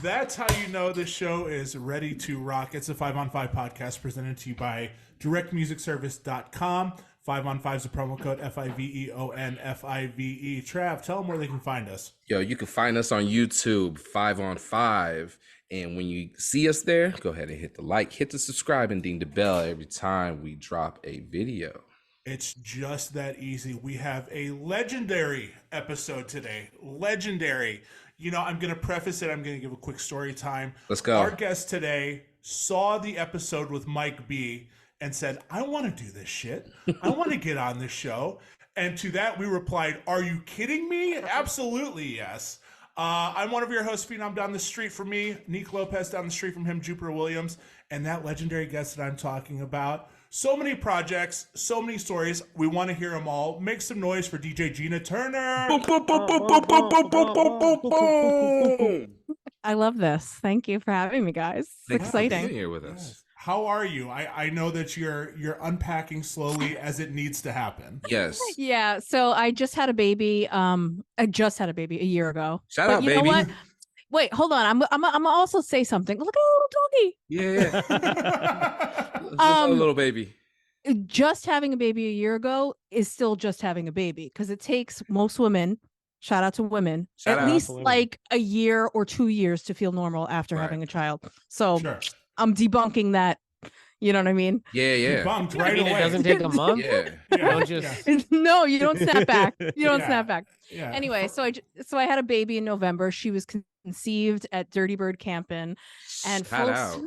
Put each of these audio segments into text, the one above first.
That's how you know the show is ready to rock. It's a 5 on 5 podcast presented to you by directmusicservice.com. 5 on 5 is a promo code FIVEON Trav, tell them where they can find us. Yo, you can find us on YouTube, 5 on 5. And when you see us there, go ahead and hit the like, hit the subscribe, and ding the bell every time we drop a video. It's just that easy. We have a legendary episode today. Legendary. You know, I'm going to preface it. I'm going to give a quick story time. Let's go. Our guest today saw the episode with Mike B and said, I want to do this shit. I want to get on this show. And to that, we replied, are you kidding me? Absolutely, yes. I'm one of your hosts, Phenom, down the street from me. Nick Lopez down the street from him, Jupiter Williams. And that legendary guest that I'm talking about. So many projects, so many stories. We want to hear them all. Make some noise for DJ Gina Turner. Boom, boom, boom, boom, boom, boom, boom, boom, boom, boom. I love this. Thank you for having me, guys. It's exciting. Thanks for being here with us. Yes. How are you? I know that you're unpacking slowly as it needs to happen. Yes. Yeah. So I just had a baby. I just had a baby a year ago. Shout out, you baby. know what? Wait, hold on. I'm also say something. Look at a little doggy. Yeah. Just a little baby. Just having a baby a year ago is still just having a baby because it takes most women, shout out to women, Shout at out least to women. like a year or 2 years to feel normal after Right. having a child. So Sure. I'm debunking that. You know what I mean? Yeah. Bumped I right mean, away. it doesn't take a month. Yeah. Yeah, Don't just. yeah, No, you don't snap back. You don't Yeah. snap back. yeah. Anyway, so I had a baby in November. She was conceived at Dirty Bird Campin', and Shout out.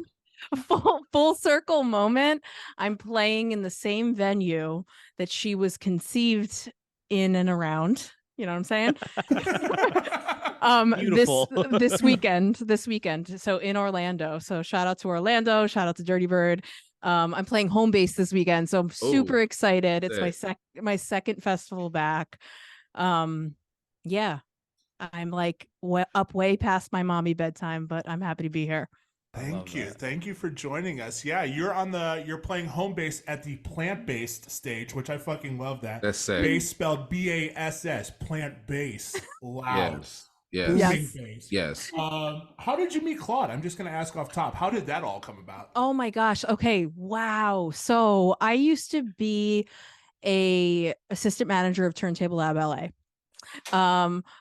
full circle moment. I'm playing in the same venue that she was conceived in and around. You know what I'm saying? Beautiful. this weekend. So in Orlando. So shout out to Orlando. Shout out to Dirty Bird. I'm playing home base this weekend, so I'm super excited. It's my second festival back. Yeah, I'm like up way past my mommy bedtime, but I'm happy to be here. Thank you for joining us. Yeah, you're playing home base at the plant-based stage, which I fucking love that. That's sick. Base spelled BASS, plant-based. Loud. Yes. Booming Yes. bass. Yes. How did you meet Claude? I'm just gonna ask off top. How did that all come about? Oh my gosh. Okay. Wow. So I used to be a assistant manager of Turntable Lab LA.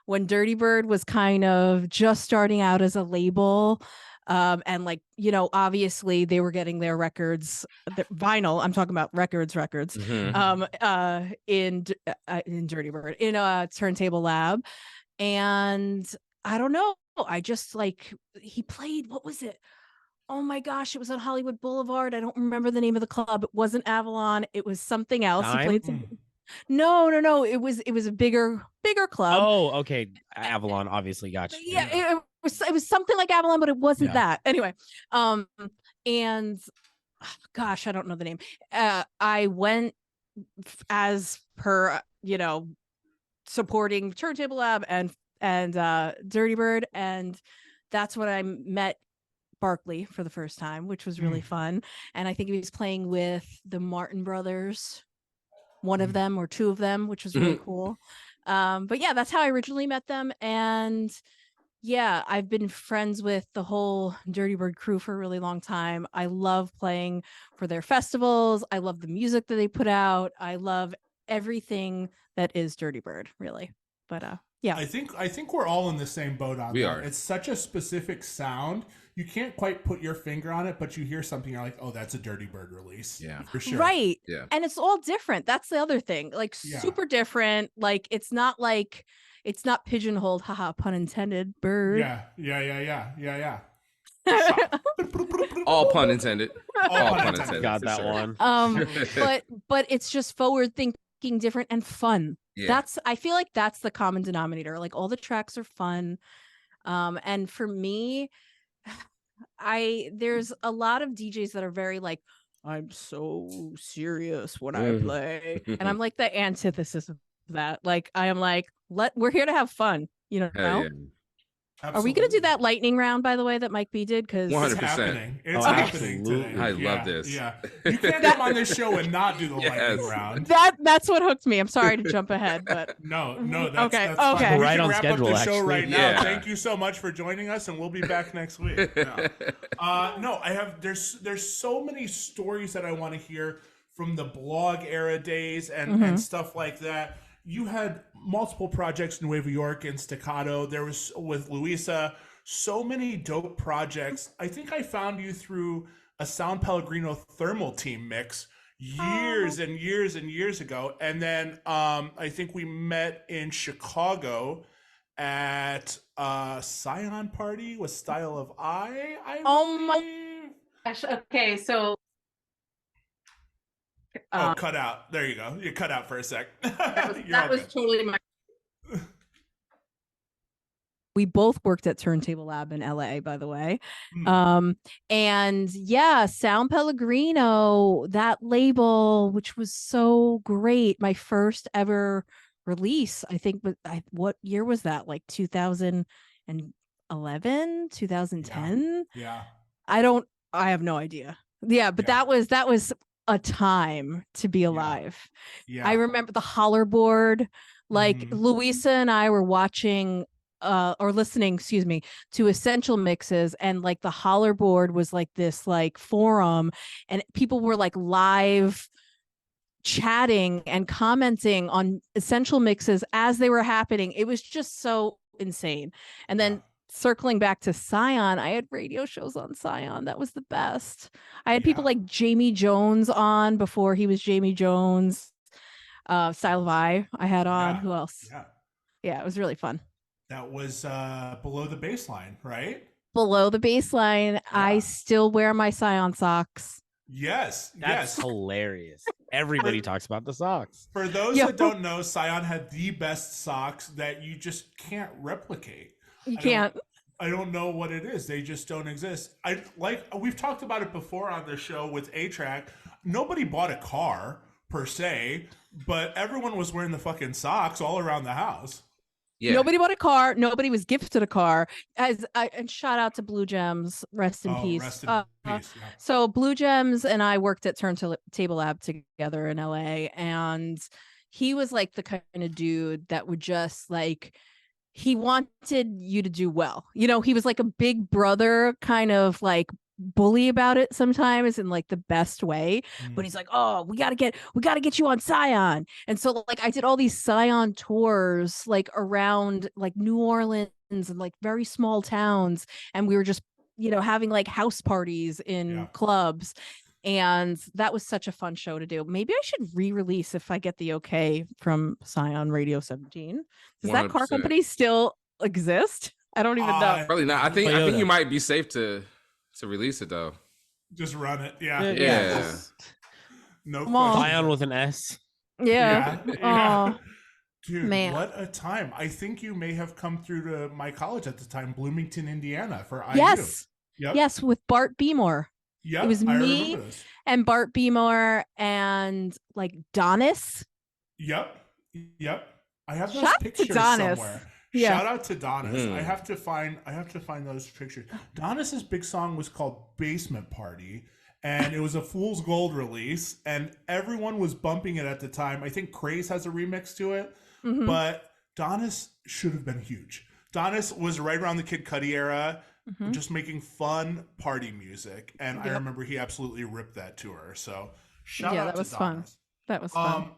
When Dirty Bird was kind of just starting out as a label. And like, you know, obviously they were getting their records, their vinyl. I'm talking about records. Mhm. In Dirty Bird, in a Turntable Lab, and I don't know. I just like he played. What was it? Oh my gosh! It was on Hollywood Boulevard. I don't remember the name of the club. It wasn't Avalon. It was something else. Dime? He played some. No. It was a bigger club. Oh, okay. Avalon, obviously, gotcha. Yeah, it was something like Avalon, but it wasn't Yeah. that. Anyway, and gosh, I don't know the name. I went as per, you know, supporting Turntable Lab and Dirty Bird, and that's when I met Barkley for the first time, which was really fun. And I think he was playing with the Martin Brothers, one of them or two of them, which was really cool. But yeah, that's how I originally met them. And yeah, I've been friends with the whole Dirty Bird crew for a really long time. I love playing for their festivals. I love the music that they put out. I love everything that is Dirty Bird, really. But yeah. I think we're all in the same boat on We that. are. It's such a specific sound. You can't quite put your finger on it, but you hear something, you're like, oh, that's a Dirty Bird release. Yeah. For sure. Right. Yeah. And it's all different. That's the other thing. Like Yeah. super different. Like it's not pigeonholed, haha, pun intended, bird. Yeah. All pun intended. All pun intended. Got for that sure. one. But it's just forward thinking, different and fun. Yeah. I feel like that's the common denominator. Like all the tracks are fun. And for me, there's a lot of DJs that are very like, I'm so serious when I play. And I'm like the antithesis of that. Like I am like, we're here to have fun, you know? Hell yeah. Are we going to do that lightning round, by the way, that Mike B did? Because 100%. It's happening. It's Oh, happening absolutely. today. I love this. Yeah. You can't come on this show and not do the lightning Yes. round. that's what hooked me. I'm sorry to jump ahead, but No, that's Okay, that's okay. fine. We Right can on wrap schedule, up the show actually. right now. Yeah. Thank you so much for joining us, and we'll be back next week. No, I have. There's so many stories that I want to hear from the blog era days and stuff like that. You had multiple projects, Nueva York and Staccato. There was with Luisa. So many dope projects. I think I found you through a Sound Pellegrino thermal team mix years and years and years ago. And then I think we met in Chicago at Scion Party with Style of I Oh my believe. gosh. Okay, so Oh, cut out. There you go. You cut out for a sec. that was totally my. We both worked at Turntable Lab in LA, by the way. And yeah, Sound Pellegrino, that label, which was so great. My first ever release, I think, what year was that? Like 2011, 2010? Yeah. I have no idea. Yeah, but that was a time to be alive. Yeah. I remember the holler board. Like Louisa and I were watching or listening, excuse me, to Essential Mixes, and like the holler board was like this like forum, and people were like live chatting and commenting on Essential Mixes as they were happening. It was just so insane. And then circling back to Scion, I had radio shows on Scion. That was the best. I had people like Jamie Jones on before he was Jamie Jones. Style of I had on. Who else? Yeah, it was really fun. That was Below the Baseline, right? Below the Baseline. I still wear my Scion socks. Yes. That's hilarious. Everybody talks about the socks. For those that don't know, Scion had the best socks that you just can't replicate. You can't. I don't know what it is. They just don't exist. We've talked about it before on the show with A-Track. Nobody bought a car per se, but everyone was wearing the fucking socks all around the house. Yeah. Nobody bought a car. Nobody was gifted a car. And shout out to Blue Gems. Rest in peace. Rest in peace. Yeah. So Blue Gems and I worked at Turntable Lab together in LA, and he was like the kind of dude that would just like, he wanted you to do well. You know, he was like a big brother kind of like bully about it sometimes in like the best way, but he's like, oh, we gotta get you on Scion. And so like I did all these Scion tours like around like New Orleans and like very small towns, and we were just, you know, having like house parties in clubs, and that was such a fun show to do. Maybe I should re-release if I get the okay from Scion Radio 17. Does 100%. That car company still exist? I don't even know. Probably not. I think you might be safe to release it though. Just run it. Yeah. No question. Scion with an S. Yeah. Dude, man, what a time. I think you may have come through to my college at the time, Bloomington, Indiana, for IU. Yes, with Bart Beemore. Yeah, it was me and Bart Beemore and like Donis. Yep. I have those pictures somewhere. Yeah. Shout out to Donis. I have to find those pictures. Donis's big song was called Basement Party, and it was a Fool's Gold release, and everyone was bumping it at the time. I think Craze has a remix to it, but Donis should have been huge. Donis was right around the Kid Cudi era, just making fun party music, and I remember he absolutely ripped that tour. So shout out to Donis. Fun. That was fun.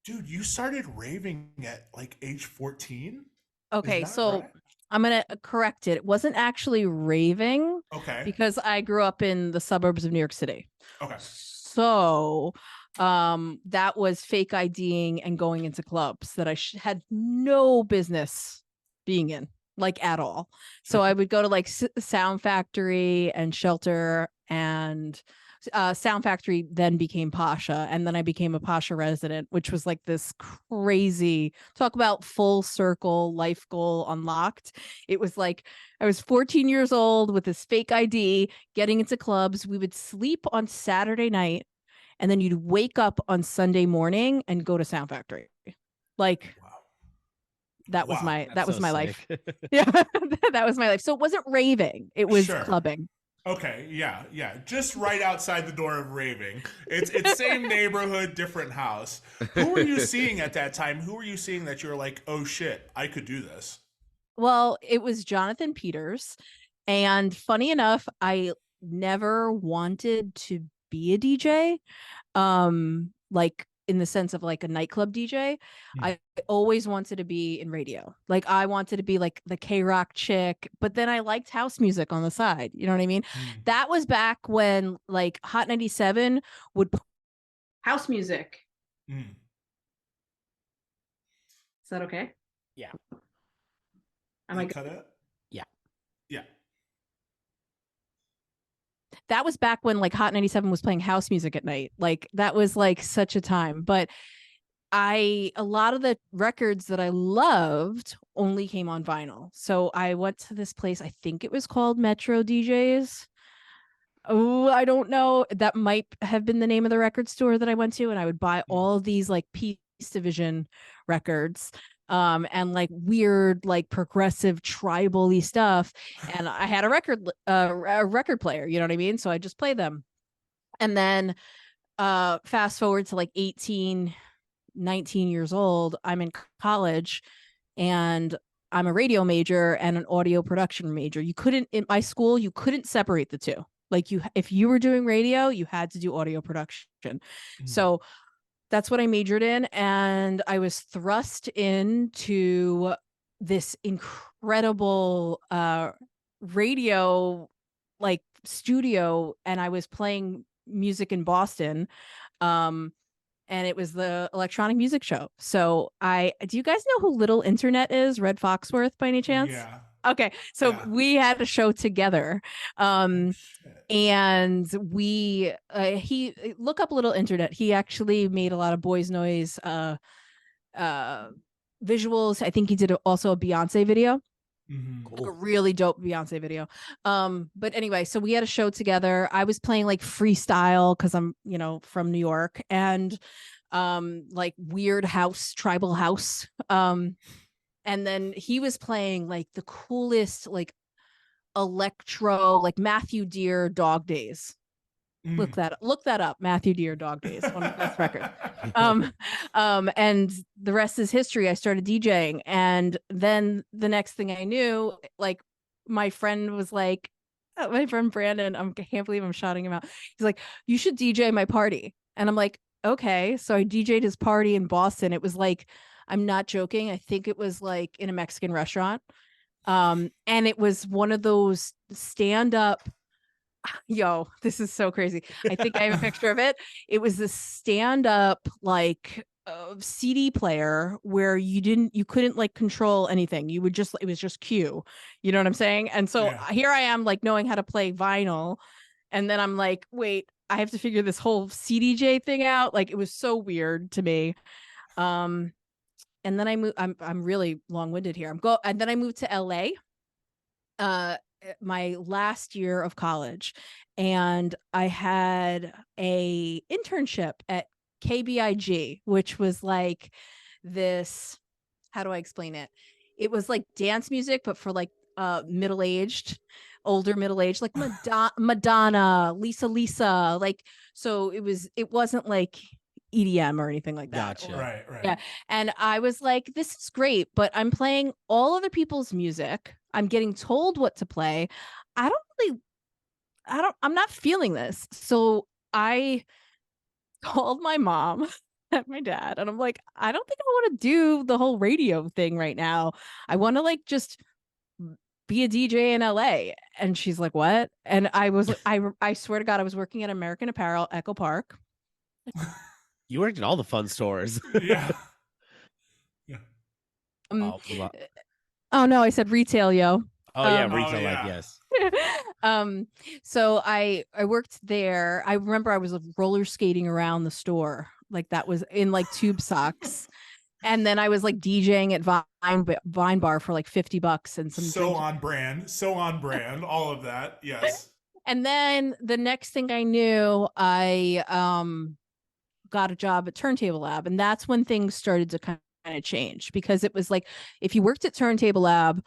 Dude, you started raving at like age 14? Okay, so right? I'm going to correct it. It wasn't actually raving. Okay. Because I grew up in the suburbs of New York City. Okay. So that was fake IDing and going into clubs that I had no business being in, like at all. So I would go to like Sound Factory and Shelter, and Sound Factory then became Pasha, and then I became a Pasha resident, which was like this crazy, talk about full circle life goal unlocked. It was like I was 14 years old with this fake ID, getting into clubs. We would sleep on Saturday night, and then you'd wake up on Sunday morning and go to Sound Factory. Like, That was Wow, my That's so life. sick. Yeah, that was my life. So it wasn't raving; it was Sure. clubbing. Okay, yeah. Just right outside the door of raving. It's same neighborhood, different house. Who were you seeing at that time? Who were you seeing that you were like, oh shit, I could do this? Well, it was Jonathan Peters, and funny enough, I never wanted to be a DJ. Like in the sense of like a nightclub DJ. Hmm. I always wanted to be in radio. Like I wanted to be like the K-rock chick, but then I liked house music on the side. You know what I mean? Hmm. That was back when like Hot 97 would house music. Hmm. Is that okay? Yeah. Am You I cut it? Yeah. Yeah. That was back when like Hot 97 was playing house music at night. Like that was like such a time. But a lot of the records that I loved only came on vinyl. So I went to this place, I think it was called Metro DJs. Oh, I don't know. That might have been the name of the record store that I went to, and I would buy all these like Peace Division records, and like weird, like progressive tribal-y stuff. And I had a record player, you know what I mean? So I just play them. And then fast forward to like 18, 19 years old, I'm in college and I'm a radio major and an audio production major. You couldn't, in my school, you couldn't separate the two. Like if you were doing radio, you had to do audio production. So that's what I majored in. And I was thrust into this incredible radio like studio, and I was playing music in Boston. And it was the electronic music show. So do you guys know who Little Internet is? Red Foxworth by any chance? Yeah. Okay. So Yeah. we had a show together. Oh, shit. And he look up Little Internet. He actually made a lot of Boys Noise visuals. I think he did also a Beyonce video. Mhm. Like a really dope Beyonce video. But anyway, so we had a show together. I was playing like freestyle because I'm, from New York, and like weird house, tribal house. And then he was playing like the coolest, like electro, like Matthew Deere Dog Days. Look that up. Matthew Deere Dog Days, one of the best records. And the rest is history. I started DJing, and then the next thing I knew, like my friend was like, my friend Brandon, I can't believe I'm shouting him out. He's like, you should DJ my party. And I'm like, okay. So I DJ'd his party in Boston. It was like, I'm not joking, I think it was like in a Mexican restaurant. And it was one of those stand-up, yo, this is so crazy. I think I have a picture of it. It was a stand-up like CD player where you couldn't like control anything. You would just, it was just cue. You know what I'm saying? And so here I am like knowing how to play vinyl. And then I'm like, wait, I have to figure this whole CDJ thing out. Like it was so weird to me. And then I moved, I'm really long-winded here. And then I moved to LA. My last year of college, and I had a internship at KBIG, which was like this, how do I explain it? It was like dance music, but for like older middle-aged, like Madonna, Lisa, like, so it wasn't like EDM or anything like that. Gotcha. Right. Yeah. And I was like, this is great, but I'm playing all other people's music. I'm getting told what to play. I'm not feeling this. So I called my mom and my dad, and I'm like, I don't think I want to do the whole radio thing right now. I want to like just be a DJ in LA. And she's like, what? And I swear to God, I was working at American Apparel, Echo Park. You worked at all the fun stores. Yeah. Oh no, I said retail, yo. Oh yeah, Um, retail, Oh, like yeah. yes. So I worked there. I remember I was roller skating around the store, like that was in like tube socks. And then I was like DJing at Vine Bar for like $50 and some So drinks. on brand, all of that. Yes. And then the next thing I knew, I got a job at Turntable Lab, and that's when things started to kind of changed, because it was like, if you worked at Turntable Lab,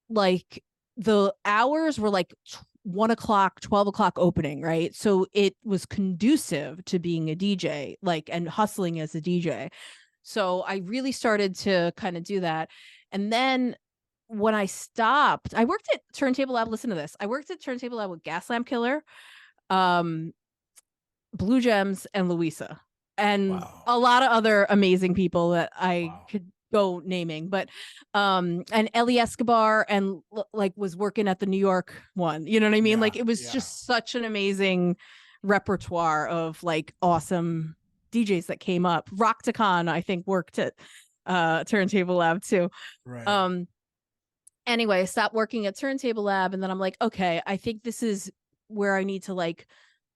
like the hours were like 1 o'clock, 12 o'clock opening, right? So it was conducive to being a DJ, like, and hustling as a DJ. So I really started to kind of do that. And then when I stopped, I worked at Turntable Lab. Listen to this. I worked at Turntable Lab with Gaslamp Killer, Blue Gems, and Louisa, and a lot of other amazing people that I could go naming, but and Ellie Escobar, and like was working at the New York one. You know what I mean? Like it was just such an amazing repertoire of like awesome DJs that came up. Rocktacon, I think, worked at Turntable Lab too. Right. Anyway, I stopped working at Turntable Lab, and then I'm like, okay, I think this is where I need to like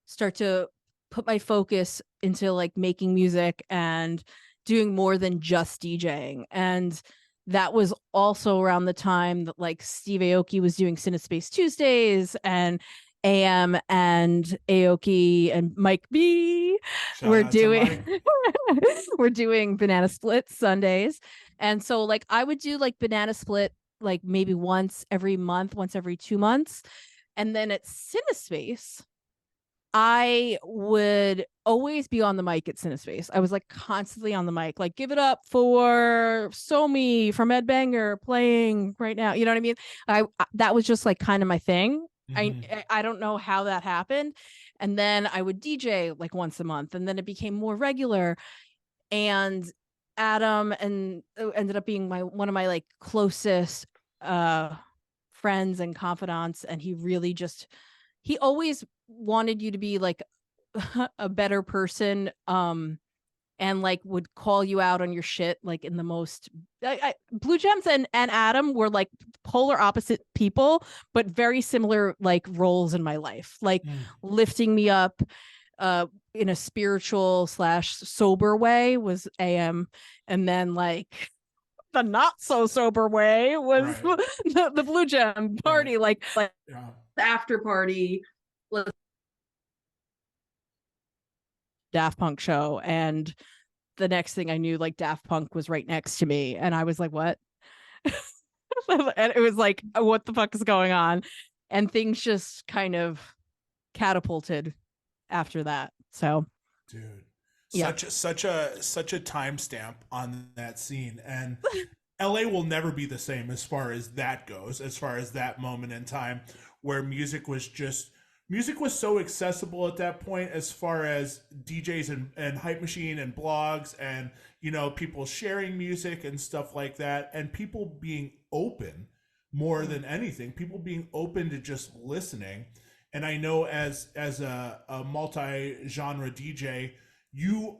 start to put my focus into like making music and doing more than just DJing. And that was also around the time that like Steve Aoki was doing Cinespace Tuesdays, and AM and Aoki and Mike B were doing we're doing Banana Split Sundays. And so like I would do like Banana Split like maybe once every month, once every 2 months. And then at Cinespace, I would always be on the mic at Cinespace. I was like constantly on the mic, like give it up for Somi from Ed Banger playing right now. You know what I mean? That was just like kind of my thing. I don't know how that happened. And then I would DJ like once a month, and then it became more regular. And Adam and ended up being one of my like closest friends and confidants, and he always wanted you to be like a better person, and like would call you out on your shit, like in the most Blue Gems and Adam were like polar opposite people, but very similar like roles in my life, like lifting me up in a spiritual / sober way was AM, and then like the not so sober way was the Blue Gem party, like the after party, Daft Punk show. And the next thing I knew, like Daft Punk was right next to me, and I was like, what? And it was like, what the fuck is going on? And things just kind of catapulted after that. So dude, such a timestamp on that scene. And LA will never be the same as far as that goes, as far as that moment in time where music was so accessible at that point, as far as DJs and Hype Machine and blogs and, you know, people sharing music and stuff like that, and people being open more than anything, people being open to just listening. And I know as a multi-genre DJ, you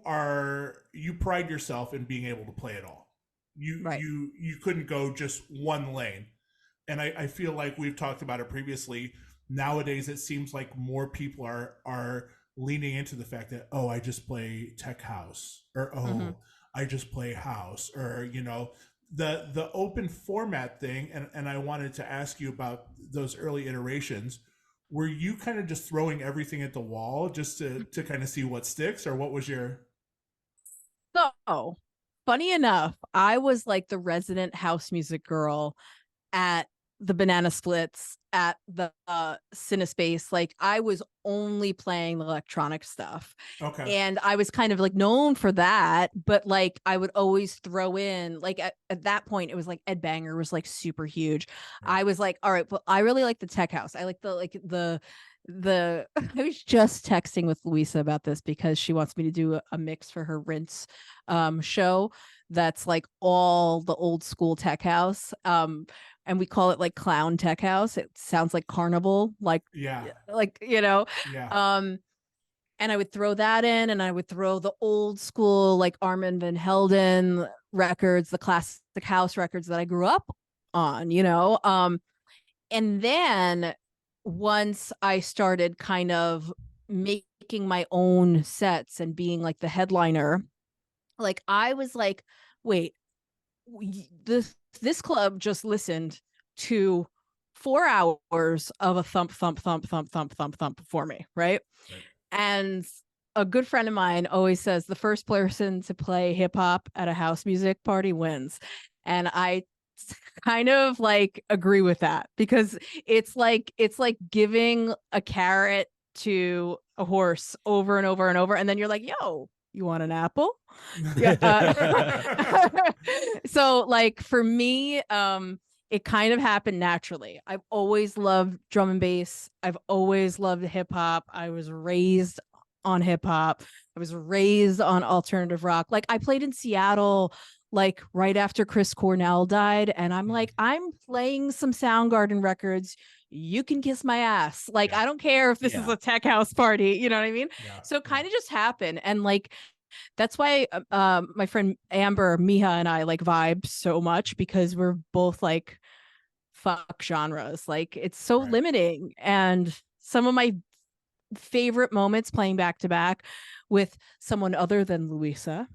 pride yourself in being able to play it all. You couldn't go just one lane. And I feel like we've talked about it previously. Nowadays, it seems like more people are leaning into the fact that, oh, I just play tech house, or I just play house, or, you know, the open format thing. And I wanted to ask you about those early iterations. Were you kind of just throwing everything at the wall just to kind of see what sticks, or what was your? So funny enough, I was like the resident house music girl at the Banana Splits, at the Cinespace. Like I was only playing the electronic stuff. Okay. And I was kind of like known for that, but like I would always throw in, like at that point it was like Ed Banger was like super huge. I was like, all right, but I really like the tech house. I like the I was just texting with Louisa about this because she wants me to do a mix for her Rinse show that's like all the old school tech house. And we call it like clown tech house. It sounds like carnival, like you know. And I would throw that in, and I would throw the old school like Armin van Helden records, the classic house records that I grew up on, you know. And then once I started kind of making my own sets and being like the headliner, like I was like, wait, this club just listened to 4 hours of a thump for me, right? And a good friend of mine always says the first person to play hip hop at a house music party wins. And I kind of like agree with that, because it's like giving a carrot to a horse over and over and over, and then you're like, yo, you want an apple? Yeah. So like for me, it kind of happened naturally. I've always loved drum and bass. I've always loved hip hop. I was raised on hip hop. I was raised on alternative rock. Like I played in Seattle like right after Chris Cornell died, and I'm like, I'm playing some Soundgarden records. You can kiss my ass. Like I don't care if this is a tech house party, you know what I mean? So it kind of just happened. And like that's why my friend Amber, Miha, and I like vibe so much, because we're both like fuck genres. Like it's so limiting. And some of my favorite moments playing back to back with someone other than Louisa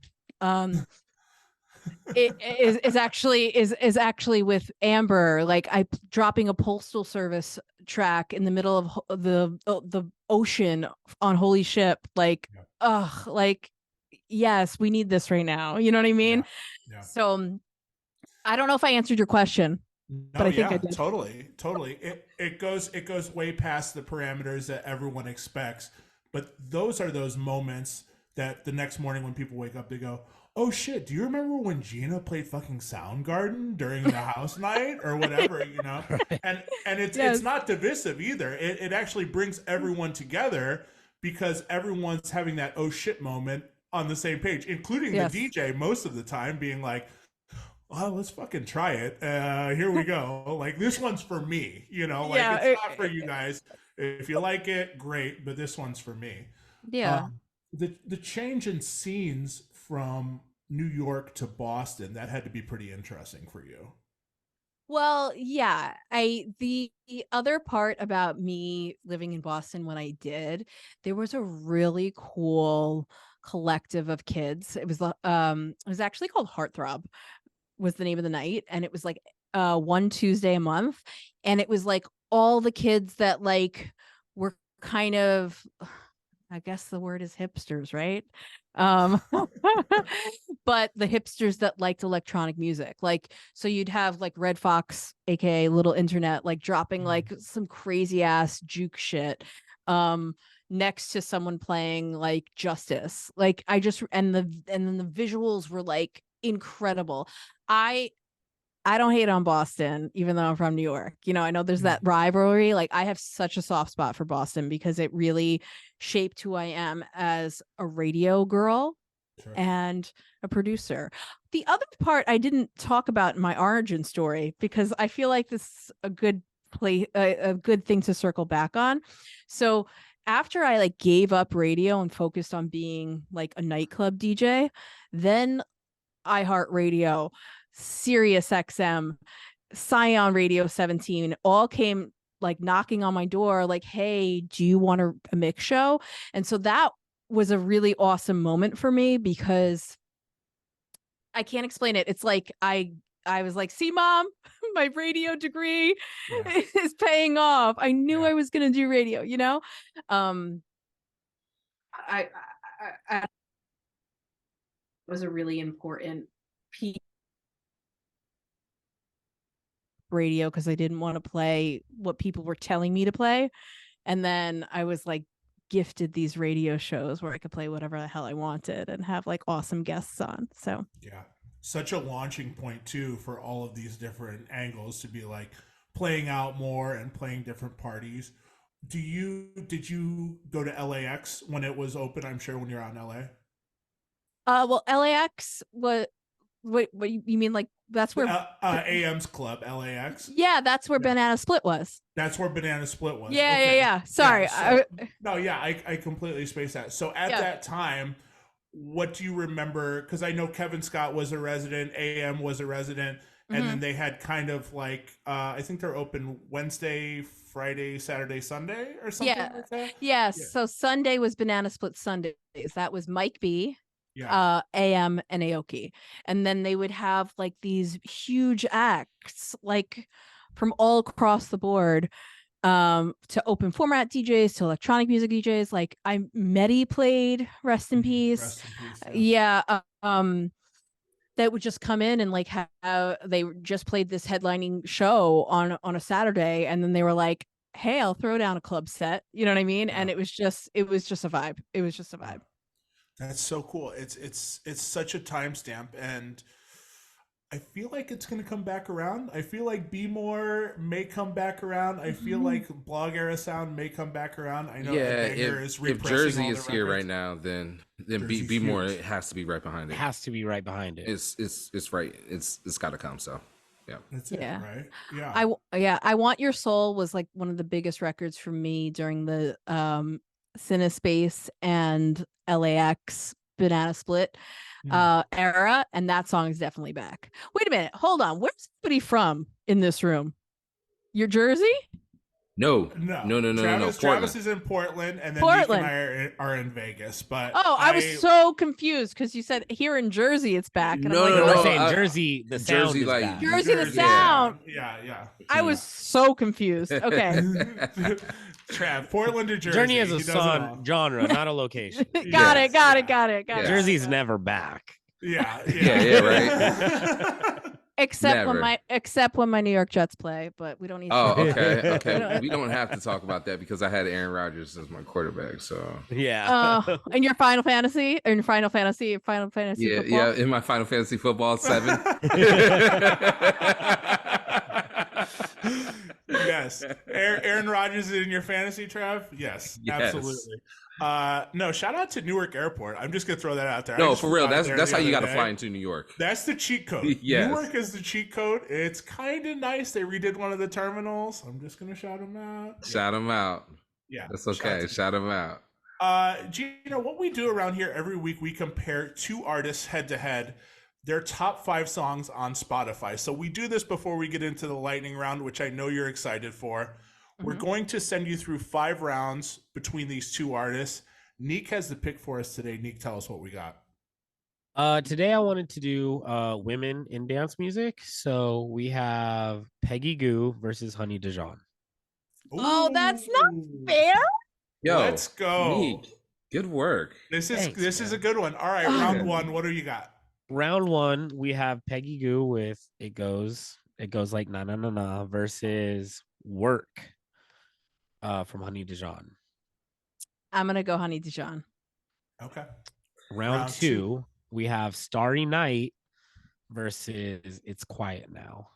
it is actually with Amber. Like I dropping a postal service track in the middle of the ocean on Holy Ship. Like like yes, we need this right now, you know what I mean? So I don't know if I answered your question. No, but I think I did. totally. It goes way past the parameters that everyone expects. But those are those moments that the next morning when people wake up, they go, "Oh shit! Do you remember when Gina played fucking Soundgarden during the house night or whatever?" You know, and it's not divisive either. It actually brings everyone together, because everyone's having that oh shit moment on the same page, including the DJ most of the time being like, well, let's fucking try it. Here we go. Like this one's for me, you know, like it's not for you guys. If you like it, great, but this one's for me. Yeah. The change in scenes from New York to Boston, that had to be pretty interesting for you. Well, yeah. The other part about me living in Boston when I did, there was a really cool collective of kids. It was actually called Heartthrob was the name of the night, and it was like one Tuesday a month, and it was like all the kids that like were kind of, I guess the word is hipsters, right? But the hipsters that liked electronic music. Like, so you'd have like Red Fox, aka Little Internet, like dropping like some crazy ass juke shit. Next to someone playing like Justice. Like I just and then the visuals were like incredible. I don't hate on Boston, even though I'm from New York. You know, I know there's that rivalry. Like I have such a soft spot for Boston because it really shaped who I am as a radio girl and a producer. The other part I didn't talk about in my origin story, because I feel like this is a good a good thing to circle back on. So after I like gave up radio and focused on being like a nightclub DJ, then iHeartRadio, Sirius XM, Scion Radio 17 all came like knocking on my door like, hey, do you want a mix show? And so that was a really awesome moment for me, because I can't explain it. It's like I was like, see, Mom, my radio degree is paying off. I knew I was going to do radio, you know? I was a really important piece radio, because I didn't want to play what people were telling me to play. And then I was like gifted these radio shows where I could play whatever the hell I wanted and have like awesome guests on. So such a launching point too for all of these different angles to be like playing out more and playing different parties. Did you go to LAX when it was open? I'm sure when you're out in LA. Well, LAX was what you mean, like that's where AM's club, LAX. Yeah, that's where Banana Split was. That's where Banana Split was. Yeah. Sorry. I completely spaced that. So at that time, what do you remember? Because I know Kevin Scott was a resident, AM was a resident, and then they had kind of like I think they're open Wednesday, Friday, Saturday, Sunday, or something like that. Yeah. So Sunday was Banana Split Sundays. That was Mike B, AM, and Aoki. And then they would have like these huge acts like from all across the board. to open format DJs, to electronic music DJs. Like Medi played, rest in peace. Rest in peace. Yeah. That would just come in and like have they just played this headlining show on a Saturday, and then they were like, hey, I'll throw down a club set. You know what I mean? Yeah. And it was just a vibe. It was just a vibe. That's so cool. It's such a timestamp, and I feel like it's going to come back around. I feel like Be More may come back around. I feel like Blog Era Sound may come back around. I know if Jersey is here right now, then Be More, huge. it has to be right behind It it. has to be right behind it. It's right. It's got to come. So yeah, That's it, Yeah. right? Yeah. I Want Your Soul was like one of the biggest records for me during the Cinespace and LAX Banana Split era, and that song is definitely back. Wait a minute, hold on. Where's somebody from in this room? Your Jersey? No. Travis Portland. is in Portland, and then Portland. Nick and I are in Vegas. But I was so confused because you said here in Jersey it's back, and No, I'm like, no, We're no. saying Jersey, the sound Jersey, is like, back. Jersey, the Jersey, sound. Yeah. I was so confused. Okay. Trav, Portland to Jersey. Jersey is He a does it all. genre, not a location. Got Yes, it. Yeah. Jersey's never back. Yeah, right. Except Never. when my New York Jets play, but we don't need to. Oh, okay. We don't have to talk about that because I had Aaron Rodgers as my quarterback. So Yeah. In your Final Fantasy, in Final Fantasy football? yeah. In my Final Fantasy Football 7. Yes. Aaron Rodgers is in your fantasy, Trav? Yes, absolutely. No, shout out to Newark Airport. I'm just gonna throw that out there. No, for real. That's how you got to fly into New York. That's the cheat code. Yes. Newark is the cheat code. It's kind of nice. They redid one of the terminals. I'm just gonna shout them out. Shout them out. Yeah, That's okay. Shout them out. Gina, what we do around here every week, we compare two artists head to head, their top 5 songs on Spotify. So we do this before we get into the lightning round, which I know you're excited for. Mm-hmm. We're going to send you through 5 rounds between these two artists. Neek has the pick for us today. Neek, tell us what we got. Today I wanted to do women in dance music. So we have Peggy Goo versus Honey Dijon. Oh, that's not fair. Yo, let's go. Neek, good work. This is a good one. All right, round 1. What do you got? Round 1, we have Peggy Goo with It Goes Like Na Na Na Na versus Work from Honey Dijon. I'm gonna go Honey Dijon. Okay. Round 2, we have Starry Night versus It's Quiet Now.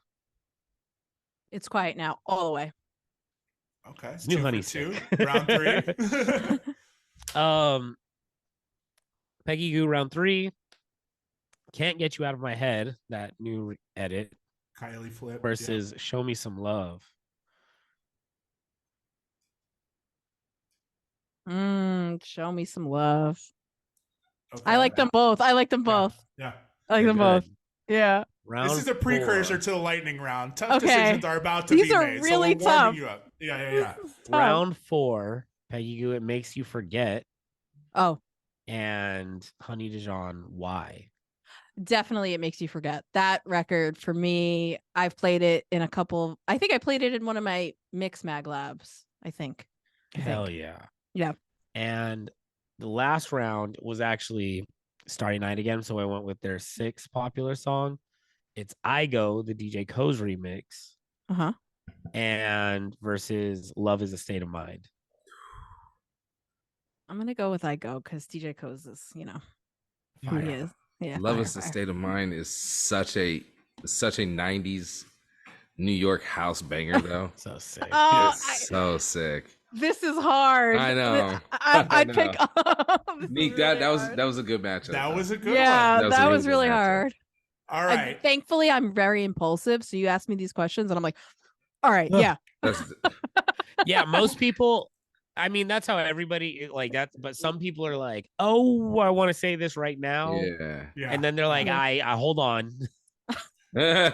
It's Quiet Now all the way. Okay. It's new Honey 2. Stick. Round 3. Peggy Goo, round 3. Can't Get You Out of My Head, that new edit. Kylie Flip versus Show Me Some Love. Show Me Some Love. Okay. I like them both. Yeah. I like them both. Yeah. Round this is a precursor 4. to the lightning round. Tough decisions are about to These be are made. really so we're warming tough. you up. Yeah. Round 4, Peggy Goo, It Makes You Forget. Oh, And Honey Dijon, Why? definitely It Makes You Forget. That record for me, I've played it in a couple. I think I played it in one of my Mix Mag Labs. I think. Hell yeah. Yeah. And the last round was actually Starry Night again. So I went with their 6th popular song. It's I Go, the DJ Co's remix. Uh-huh. And versus Love Is a State of Mind. I'm gonna go with I Go because DJ Co's is, who he is. Yeah. Love Is a State of Mind is such a 90s New York house banger though. So sick. Oh, so sick. This is hard. I know. I'd pick. Neek, that was a good matchup. That was a good yeah, one. that was really hard. All right. Thankfully, I'm very impulsive, so you ask me these questions, and I'm like, all right, yeah. Yeah, most people. I mean, that's how everybody like that. But some people are like, "Oh, I want to say this right now." Yeah. And then they're like, "I hold on." We're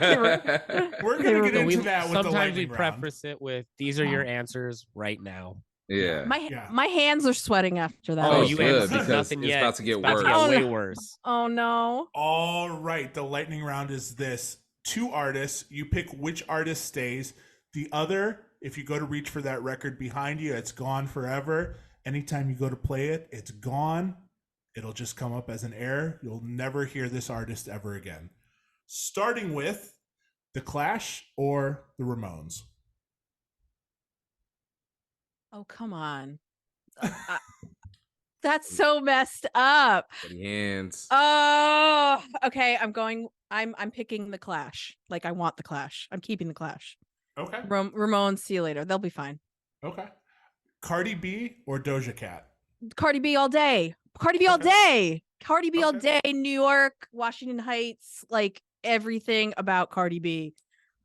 gonna get into that with the sometimes we lightning round. preface it with, "These are your answers right now." Yeah. My hands are sweating after that. Oh, you good, haven't seen because nothing it's yet. about to get It's about worse. to get Oh, way no. worse. Oh no. All right. The lightning round is this: 2 artists. You pick which artist stays. The other If you go to reach for that record behind you, it's gone forever. Anytime you go to play it, it's gone. It'll just come up as an error. You'll never hear this artist ever again. Starting with The Clash or The Ramones. Oh, come on. That's so messed up. Hands. Oh, okay. I'm picking The Clash. Like, I want The Clash. I'm keeping The Clash. Okay. Ramones, see you later. They'll be fine. Okay. Cardi B or Doja Cat? Cardi B all day. Cardi B all day. Cardi B all day. New York, Washington Heights, like everything about Cardi B.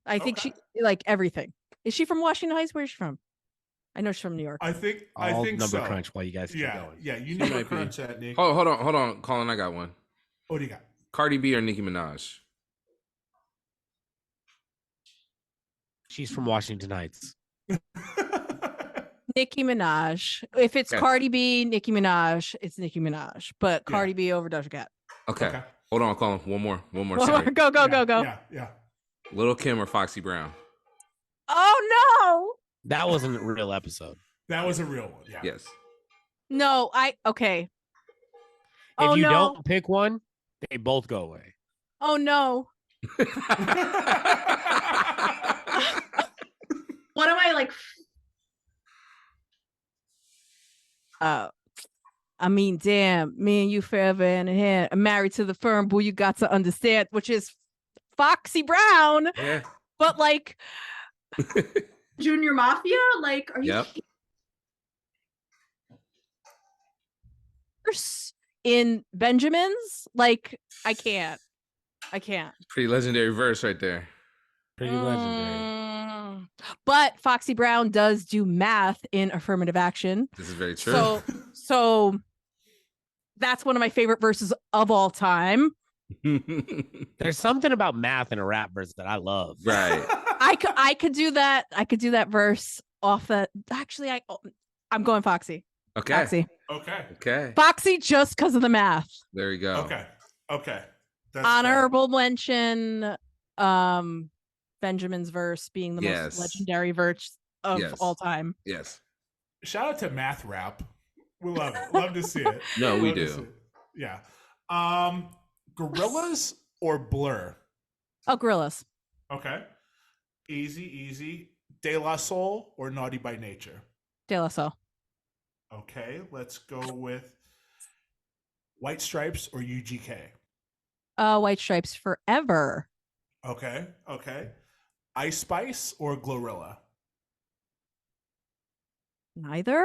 I think she like everything. Is she from Washington Heights? Where is she from? I know she's from New York. I think number so. crunch while you guys keep going. Yeah, you need to crunch that, Nick. Hold on, Colin. I got one. What do you got? Cardi B or Nicki Minaj? She's from Washington Heights. Nicki Minaj. If it's Cardi B, Nicki Minaj, it's Nicki Minaj. But Cardi B over Doja Cat. Okay. Hold on, Colin. One more. Go. Yeah. Lil' Kim or Foxy Brown? Oh no. That wasn't a real episode. That was a real one. Yeah. Yes. No, okay. If you don't pick one, they both go away. Oh no. What am I like? I mean, damn, me and you forever hand in hand. I'm married to the firm, boo. You got to understand, which is Foxy Brown. Yeah. But like Junior Mafia, like, are you? Yep. In Benjamin's, like, I can't. Pretty legendary verse right there. Pretty legendary. But Foxy Brown does do math in affirmative action. This is very true. So that's one of my favorite verses of all time. There's something about math in a rap verse that I love. Right. I could do that. I could do that verse off that. Actually, I'm going Foxy. Okay. Foxy. Okay. Foxy just because of the math. There you go. Okay. That's honorable mention. Benjamin's verse being the most legendary verse of all time. Yes. Shout out to math rap. We love it. Love to see it. No, we do. Yeah. Gorillas or Blur? Oh, Gorillas. Okay. Easy. De La Soul or Naughty by Nature? De La Soul. Okay, let's go with White Stripes or UGK? White Stripes forever. Okay. Ice Spice or Glorilla? Neither.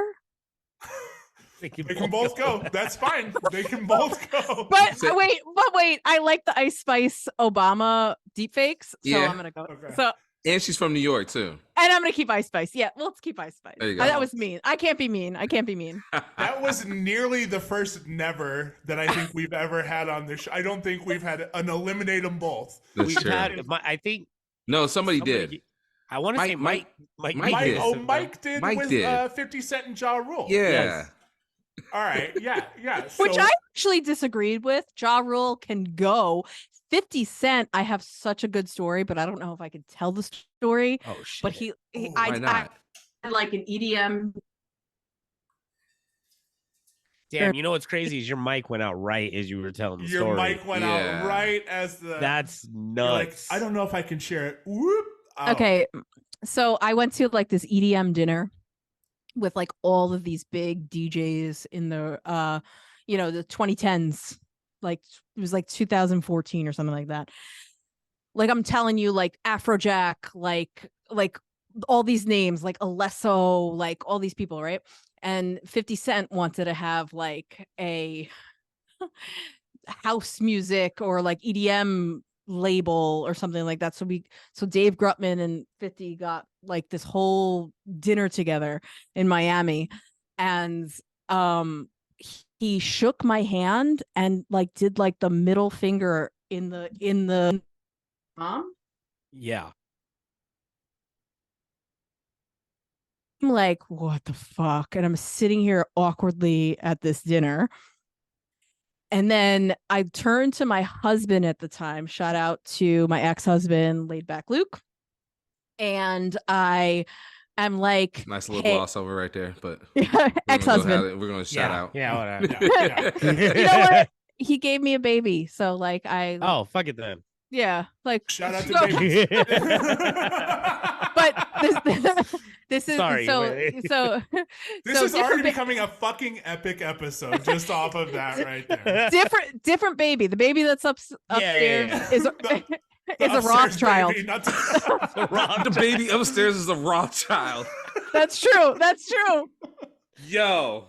They can both go. That's fine. They can both go. But wait. I like the Ice Spice Obama deepfakes, so I'm gonna go. Okay. So, and she's from New York too. And I'm gonna keep Ice Spice. Yeah, let's keep Ice Spice. There you go. That was mean. I can't be mean. That was nearly the first never that I think we've ever had on this show. I don't think we've had an eliminate them both. That's true. I think somebody did. I want to say Mike did. Oh, Mike did with 50 Cent and Ja Rule. Yeah. Yes. All right. Yeah. Which I actually disagreed with. Ja Rule can go. 50 Cent, I have such a good story, but I don't know if I could tell the story. Oh shit. But I like an EDM. Damn, you know what's crazy is your mic went out right as you were telling the story. Your mic went out right as the. That's nuts. Like, I don't know if I can share it. Whoop. Oh. Okay, so I went to like this EDM dinner with like all of these big DJs in the the 2010s. Like it was like 2014 or something like that. Like I'm telling you, like Afrojack, like all these names, like Alesso, like all these people, right? And 50 Cent wanted to have like a house music or like EDM label or something like that. So Dave Grutman and 50 got like this whole dinner together in Miami, and he shook my hand and like did like the middle finger in the yeah. I'm like, what the fuck? And I'm sitting here awkwardly at this dinner. And then I turned to my husband at the time. Shout out to my ex-husband, Laid Back Luke. And I I'm like, Nice little hey, gloss over right there, but ex-husband. we're gonna shout out. Yeah, whatever. You know what? He gave me a baby, so like Oh, fuck it then. yeah, like Shout out to so- babies. But this is Sorry, so wait. so This so is already different, becoming a fucking epic episode just off of that right there. different baby. The baby that's upstairs yeah. is The is a upstairs Rothschild. baby, not to- The baby upstairs is a Rothschild. That's true. That's true. Yo.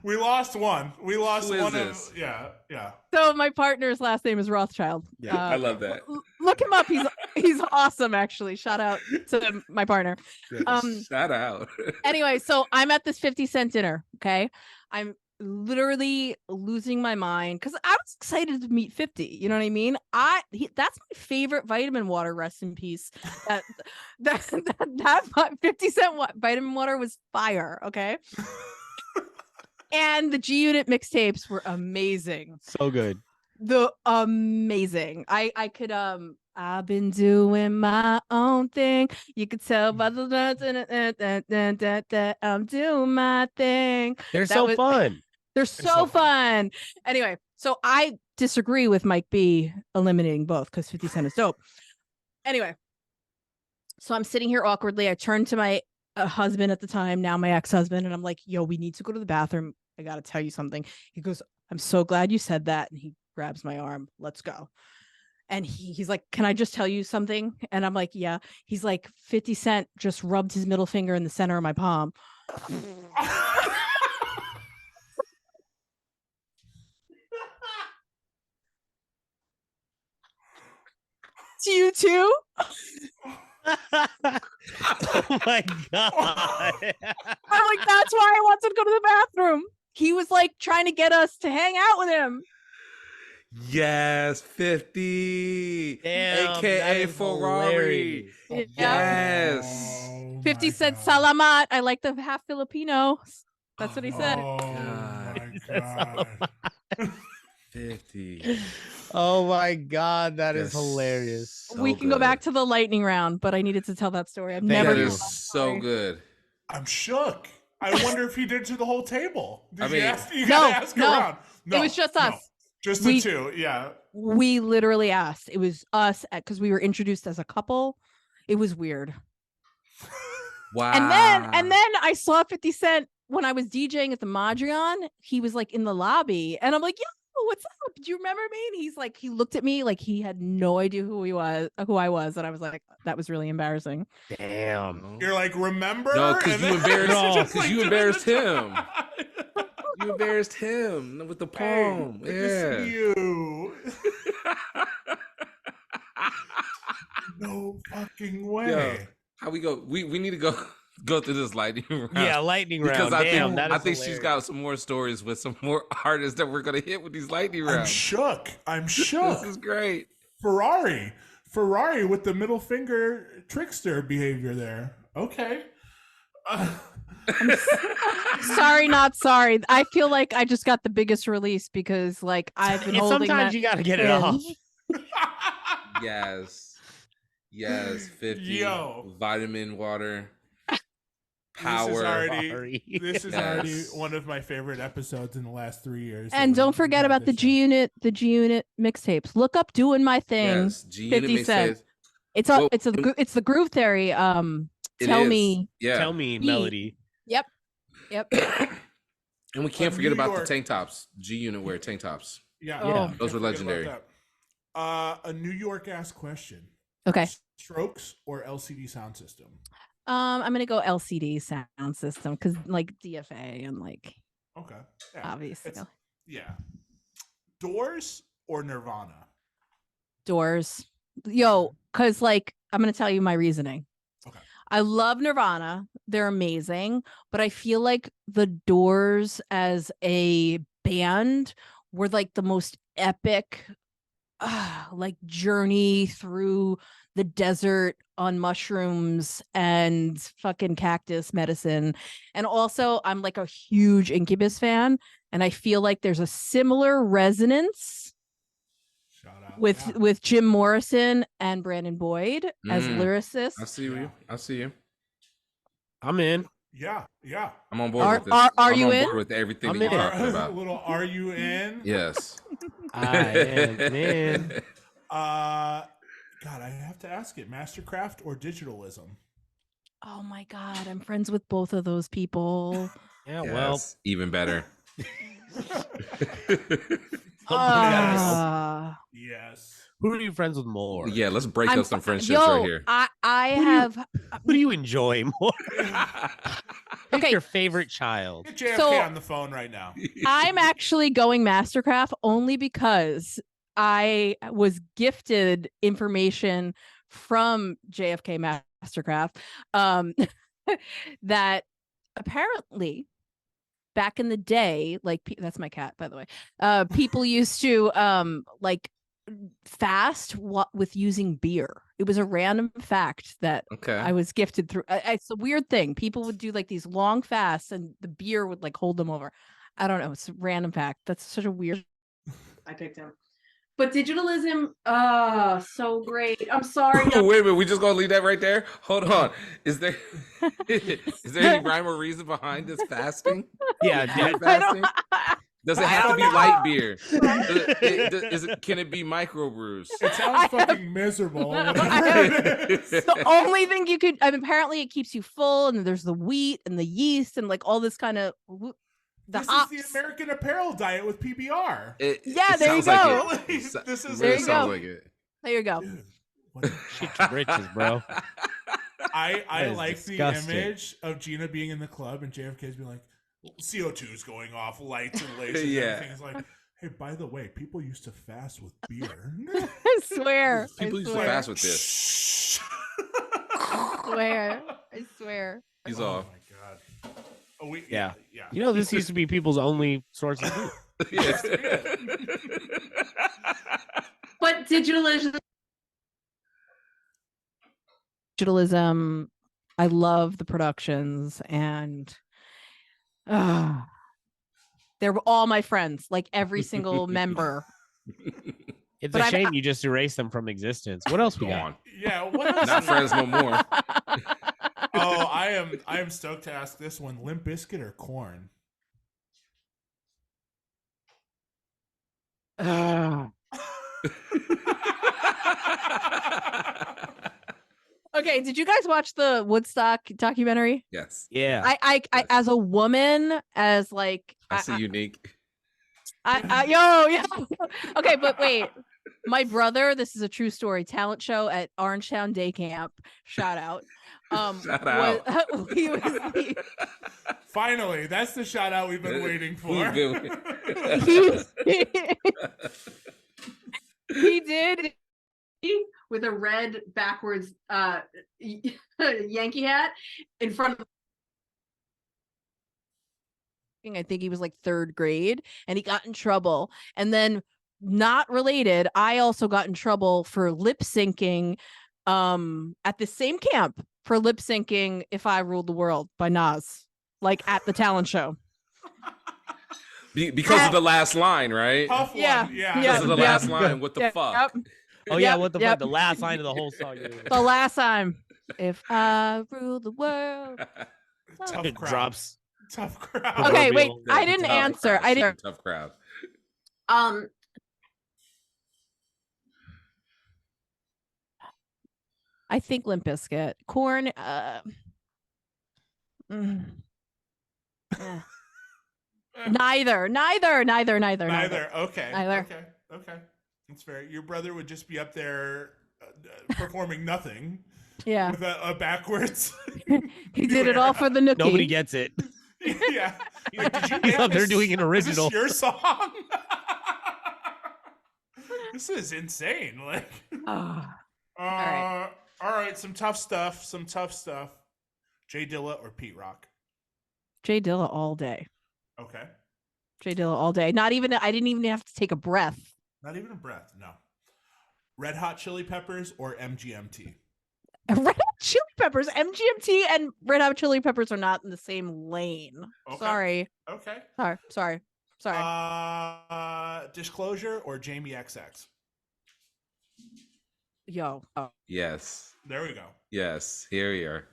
We lost one. We lost Who is one this? of yeah. So my partner's last name is Rothschild. Yeah, I love that. Look him up. He's awesome. Actually, shout out to my partner. Shout out. Anyway, so I'm at this 50-cent dinner. Okay, I'm literally losing my mind because I was excited to meet 50. You know what I mean? That's my favorite vitamin water. Rest in peace. That 50-cent vitamin water was fire. Okay. And the G Unit mixtapes were amazing. So good. Amazing. I could I've been doing my own thing. You could tell by the I'm doing my thing. They're so fun. They're so fun. Anyway, so I disagree with Mike B eliminating both because 50 Cent is dope. Anyway, so I'm sitting here awkwardly. I turn to my husband at the time, now my ex-husband, and I'm like, yo, we need to go to the bathroom. I got to tell you something. He goes, I'm so glad you said that. And he grabs my arm. Let's go. And he's like, can I just tell you something? And I'm like, yeah. He's like, 50 Cent just rubbed his middle finger in the center of my palm. To you too? Oh my god. I'm like, that's why I wanted to go to the bathroom. He was like trying to get us to hang out with him. Yes, 50. Damn, that AKA is Ferrari. hilarious. Yeah. Yes. Oh 50 my Cent God. Salamat. I like the half Filipino. That's what he said. Oh God. my God. 50. Oh my god, that is Yes. hilarious. So We can go good. back to the lightning round, but I needed to tell that story. I've Thank never That you. told is that so story. good. I'm shook. I wonder if he did to the whole table. Did I you mean- ask? You No, gotta ask no. around. No, It was just no. us. Just the We- two. Yeah. We literally asked. It was us because we were introduced as a couple. It was weird. Wow. And then I saw 50 Cent when I was DJing at the Madrion. He was like in the lobby, and I'm like, "Yo, what's up? Do you remember me?" And he's like, he looked at me like he had no idea who I was, and I was like, that was really embarrassing. Damn. You're like, remember? No, 'cause And you then- embarrassed- No, just, 'cause you doing embarrassed the- him. You embarrassed him with the poem. Hey, good to see Yeah. you. No fucking way. Yo, how we go? We need to go through this lightning round. Yeah, lightning Because round. I Damn, think that I is think she's hilarious. got some more stories with some more artists that we're gonna hit with these lightning I'm rounds. shook. I'm shook. This is great. Ferrari with the middle finger trickster behavior there. Okay. Sorry, not sorry. I feel like I just got the biggest release because like I've been Yeah, holding sometimes that you gotta get it in. off. Yes, 50. Yo. Vitamin water. This is Power. already Sorry. already one of my favorite episodes in the last 3 years. And that don't we've forget had about the this G Unit mixtapes. Look up "Doing My Thing." Yes, G-Unit 50 Cent. mixtapes. It's Well, it's the Groove Theory. It Tell is. me. Yeah. Tell me, Me. Melody. Yep. And we can't But forget New about York- the tank tops. G-Unit wear tank tops. Yeah, Oh. you Yeah. can't Those were forget about legendary. that. A New York ass question. Okay. Strokes or LCD sound system? I'm gonna go LCD sound system because like DFA and like Okay. Yeah. obviously It's- yeah. Doors or Nirvana? Doors. Yo, because like I'm gonna tell you my reasoning. Okay. I love Nirvana. They're amazing, but I feel like the Doors as a band were like the most epic like journey through the desert on mushrooms and fucking cactus medicine. And also I'm like a huge Incubus fan, and I feel like there's a similar resonance Shout out. with Jim Morrison and Brandon Boyd as lyricists. I see you. I see you. I'm in. Yeah. I'm on board with this. Are I'm you on in? board with everything I'm that you're in. talking A about. little are you in? Yes. I am in. God, I have to ask it. Mastercraft or digitalism? Oh my God, I'm friends with both of those people. Yeah, Yes. well, Even better. Yes. who are you friends with more? Yeah, let's break up some friendships right here. I Who do you- have. Who do you enjoy more? Pick Okay. your favorite child. Get JFK So- on the phone right now. I'm actually going Mastercraft only because I was gifted information from JFK Mastercraft that apparently back in the day, like that's my cat, by the way. People used to like fast with using beer. It was a random fact that I was gifted through. It's a weird thing. People would do like these long fasts, and the beer would like hold them over. I don't know. It's a random fact. That's such a weird. I picked him. But digitalism, so great. I'm sorry. Wait a minute, we just gonna leave that right there? Hold on. Is there any rhyme or reason behind this fasting? Yeah, Beer fasting? Does it have to be light beer? Can it be microbrews? It sounds fucking miserable. The only thing you could, apparently it keeps you full, and there's the wheat and the yeast and like all this kind of this hops. is the American Apparel diet with PBR. There There you go. you go. There you go. Dude, what Shit your britches, bro. I is like disgusting. the image of Gina being in the club and JFK's being like, CO2 is going off, lights and lasers. Yeah. Everything is like, hey, by the way, people used to fast with beer. I swear. People used to fast with this. Shh. I swear. He's Oh off. my god. Oh, Yeah. yeah. You know, this used to be people's only source of food. Yes. But digitalism, I love the productions, and they're all my friends, like every single member. It's But a I'm- shame you just erased them from existence. What else we got? Gone. Yeah, what else? Not friends no more. Oh, I am stoked to ask this one: Limp Bizkit or Corn? Okay, did you guys watch the Woodstock documentary? Yes. Yeah. I as a woman, as like I see unique. yeah. Okay, but wait. My brother, this is a true story, talent show at Orangetown Day Camp. Shout out. Shout out. Finally, that's the shout out we've been waiting for. He did with a red backwards Yankee hat in front of, I think he was like third grade, and he got in trouble. And then, not related, I also got in trouble for lip syncing at the same camp for lip syncing If I Ruled the World by Nas, like at the talent show. Because of the last line, right? Tough one. Yeah. Yeah. Because of the last line. What the fuck? Yep. Oh yeah, Yep, what the yep. fuck? The last line of the whole song. The last time. If I rule the world. Tough It crowd. drops. Tough crowd. Okay, wait. Proverbial- I didn't Tough answer. crowd. I didn't. Tough crowd. I think Limp Bizkit. Corn. Neither. Neither. Okay. Neither. Okay. That's fair. Your brother would just be up there performing nothing Yeah. with a backwards. He did it all for the nookie. Nobody gets it. Yeah. Like, did you He's make out there this- doing an is this original. your song? This is insane. Like, Ah. all right. Some tough stuff. Jay Dilla or Pete Rock? Jay Dilla all day. Okay. Jay Dilla all day. Not even. I didn't even have to take a breath. Not even a breath. No. Red Hot Chili Peppers or MGMT? Red Hot Chili Peppers, MGMT, and Red Hot Chili Peppers are not in the same lane. Okay. Sorry. Okay. Sorry. Disclosure or Jamie XX? Yo. Oh. Yes. There we go. Yes. Here we are.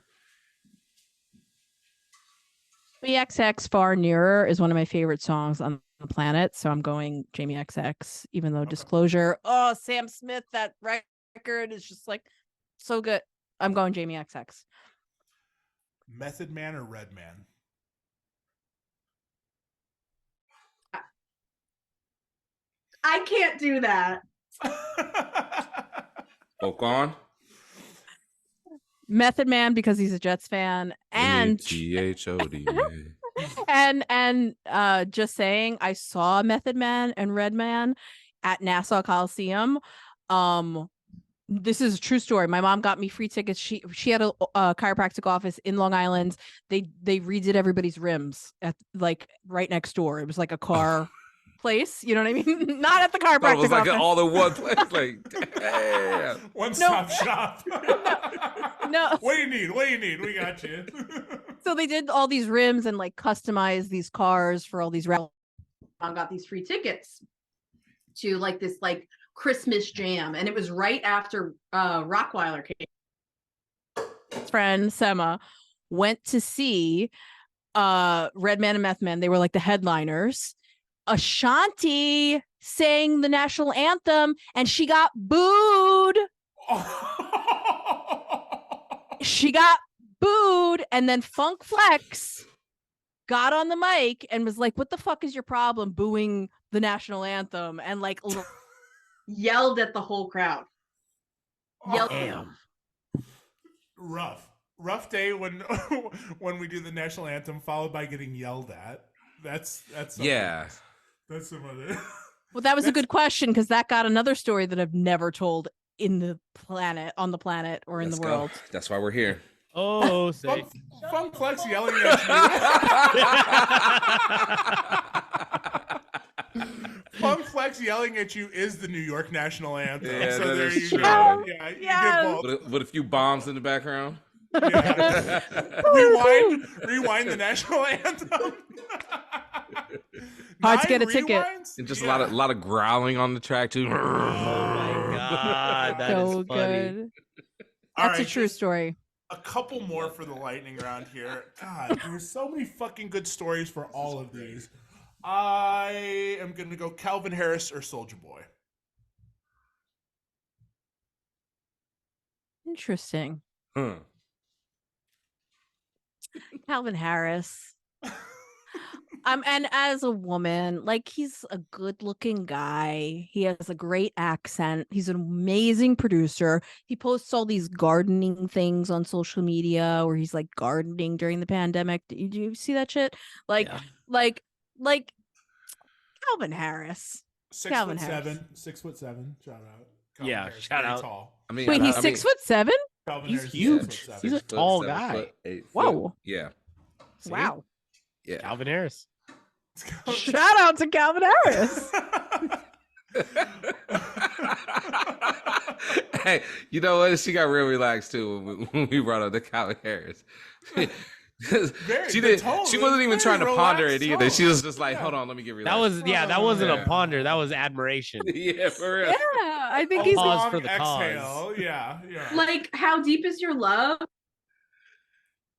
XX Far Nearer is one of my favorite songs on the planet. So I'm going Jamie XX, even though Disclosure. Oh, Sam Smith, that record is just like so good. I'm going Jamie XX. Method Man or Redman? I can't do that. Folk on. Method Man because he's a Jets fan, and Thod. and just saying, I saw Method Man and Redman at Nassau Coliseum. This is a true story. My mom got me free tickets. She had a chiropractic office in Long Island. They redid everybody's rims at like right next door. It was like a car place. You know what I mean? Not at the chiropractic It was like office. all in one place. Like, damn. One-stop shop. No. What do you need? What do you need? We got you. So they did all these rims and like customized these cars for all these. Mom got these free tickets to like this like Christmas jam, and it was right after Rockweiler came. Friend Sema went to see Redman and Meth Man. They were like the headliners. Ashanti sang the national anthem and she got booed. She got booed, and then Funk Flex got on the mic and was like, "What the fuck is your problem booing the national anthem?" And like yelled at the whole crowd. Yelled. Damn. Rough day when when we do the national anthem followed by getting yelled at. That's Yeah. That's some other. Well, that was a good question because that got another story that I've never told on the planet, or in Let's the go. world. That's why we're here. Oh, say. Funk Flex yelling at you. Funk Flex yelling at you is the New York national anthem. Yeah, so that there is you true. go. Yeah, you Yes. get both. With a few bombs in the background. Yeah. rewind the national anthem. Hard to 9 get a ticket. rewinds? And just Yeah. a lot of growling on the track too. Oh my god, that is So funny. good. All That's a right, true just story. a couple more for the lightning round here. God, there's so many fucking good stories for all of these. I am going to go Calvin Harris or Soulja Boy. Interesting. Huh. Calvin Harris. And as a woman, like he's a good-looking guy. He has a great accent. He's an amazing producer. He posts all these gardening things on social media where he's like gardening during the pandemic. Did you see that shit? Like, Yeah. like Calvin Harris. Calvin Harris. 6'7". Shout out. Calvin Yeah, Harris, shout very out. Tall. I mean, Wait, he's 6'7"? Calvin He's Harris is huge. 6'7". He's a 6 foot, tall 7 guy. foot, 8 foot. Whoa. Yeah. See? Wow. Yeah. Calvin Harris. Shout out to Calvin Harris. Hey, you know what? She got real relaxed too when we brought up the Calvin Harris. She wasn't even trying to ponder it either. She was just like, "Hold on, let me get relaxed." That wasn't Yeah. a ponder. That was admiration. Yeah, for real. Yeah, I think he's Pause Long for the exhale. Yeah. Like, how deep is your love?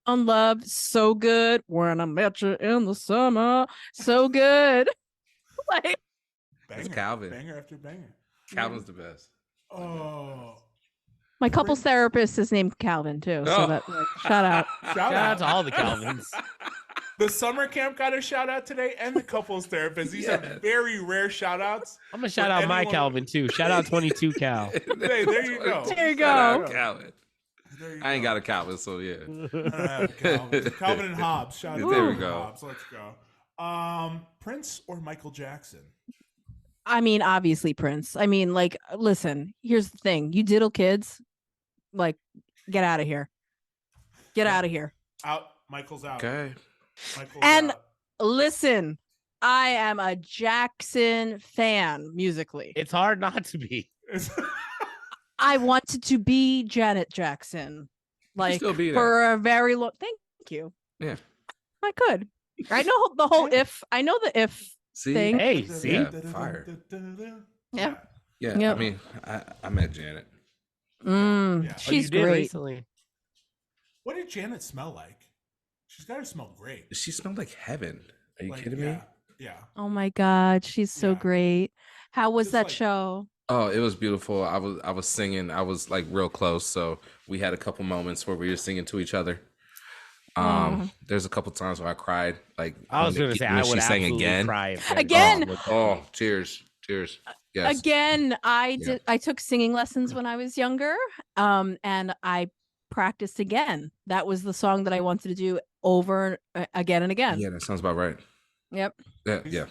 on love. So good. When I met you in the summer. So good. Like, It's Calvin. Banger after banger. Calvin's the best. Oh. my couples therapist is named Calvin too. So Oh. that like, shout out. Shout out to all the Calvins. The summer camp got a shout out today, and the couples therapist. These are very rare shout outs. I'm gonna shout out my anyone- Calvin too. Shout out 22 Cal. Hey, there you go. There you Shout out go. Calvin. There you I ain't go. got a Calvin, so yeah. Calvin and Hobbs. Shout out There to we go. Hobbs. Let's go. Prince or Michael Jackson? I mean, obviously Prince. I mean, like, listen, here's the thing. You diddle kids, like, get out of here. Get out of here. Out. Michael's out. Okay. Michael's And- out. Listen, I am a Jackson fan musically. It's hard not to be. I wanted to be Janet Jackson, like still be that. for a very long. Thank you. Yeah. I could. I know the whole if. I know the if See? thing. Hey, see? Yeah, fire. Yeah. Yeah, Yep. I mean, I met Janet. She's great. Recently. What did Janet smell like? She's got to smell great. She smelled like heaven. Are you kidding me? Yeah. Oh my God, she's so great. How was that show? Oh, it was beautiful. I was singing. I was like real close, so we had a couple moments where we were singing to each other. There's a couple times where I cried. Like I was going to say, I would absolutely cry again. Cheers. Yes. Again, I took singing lessons when I was younger, and I practiced again. That was the song that I wanted to do over again and again. Yeah, that sounds about right. Yep. Yeah.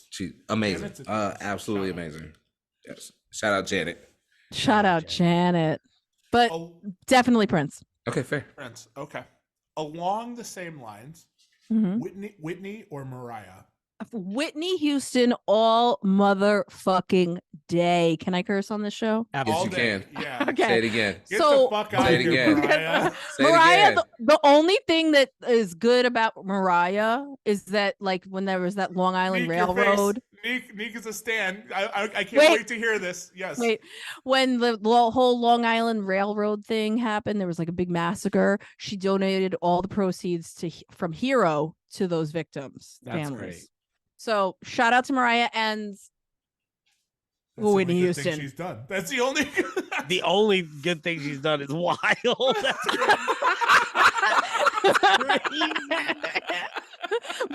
She amazing. Absolutely amazing. Yes. Shout out Janet. Shout out Janet. But definitely Prince. Okay, fair. Prince. Okay. Along the same lines, Whitney or Mariah? Whitney Houston all motherfucking day. Can I curse on this show? Yes, you can. Yeah. Okay. Say it again. Get the fuck out of here, Mariah. Mariah, the only thing that is good about Mariah is that, like, when there was that Long Island Railroad. Neek is a stan. I can't wait to hear this. Yes. Wait, when the whole Long Island Railroad thing happened, there was like a big massacre. She donated all the proceeds from Hero to those victims' families. Great. So shout out to Mariah and Whitney Houston. She's done. That's the only. The only good thing she's done is Wild. That's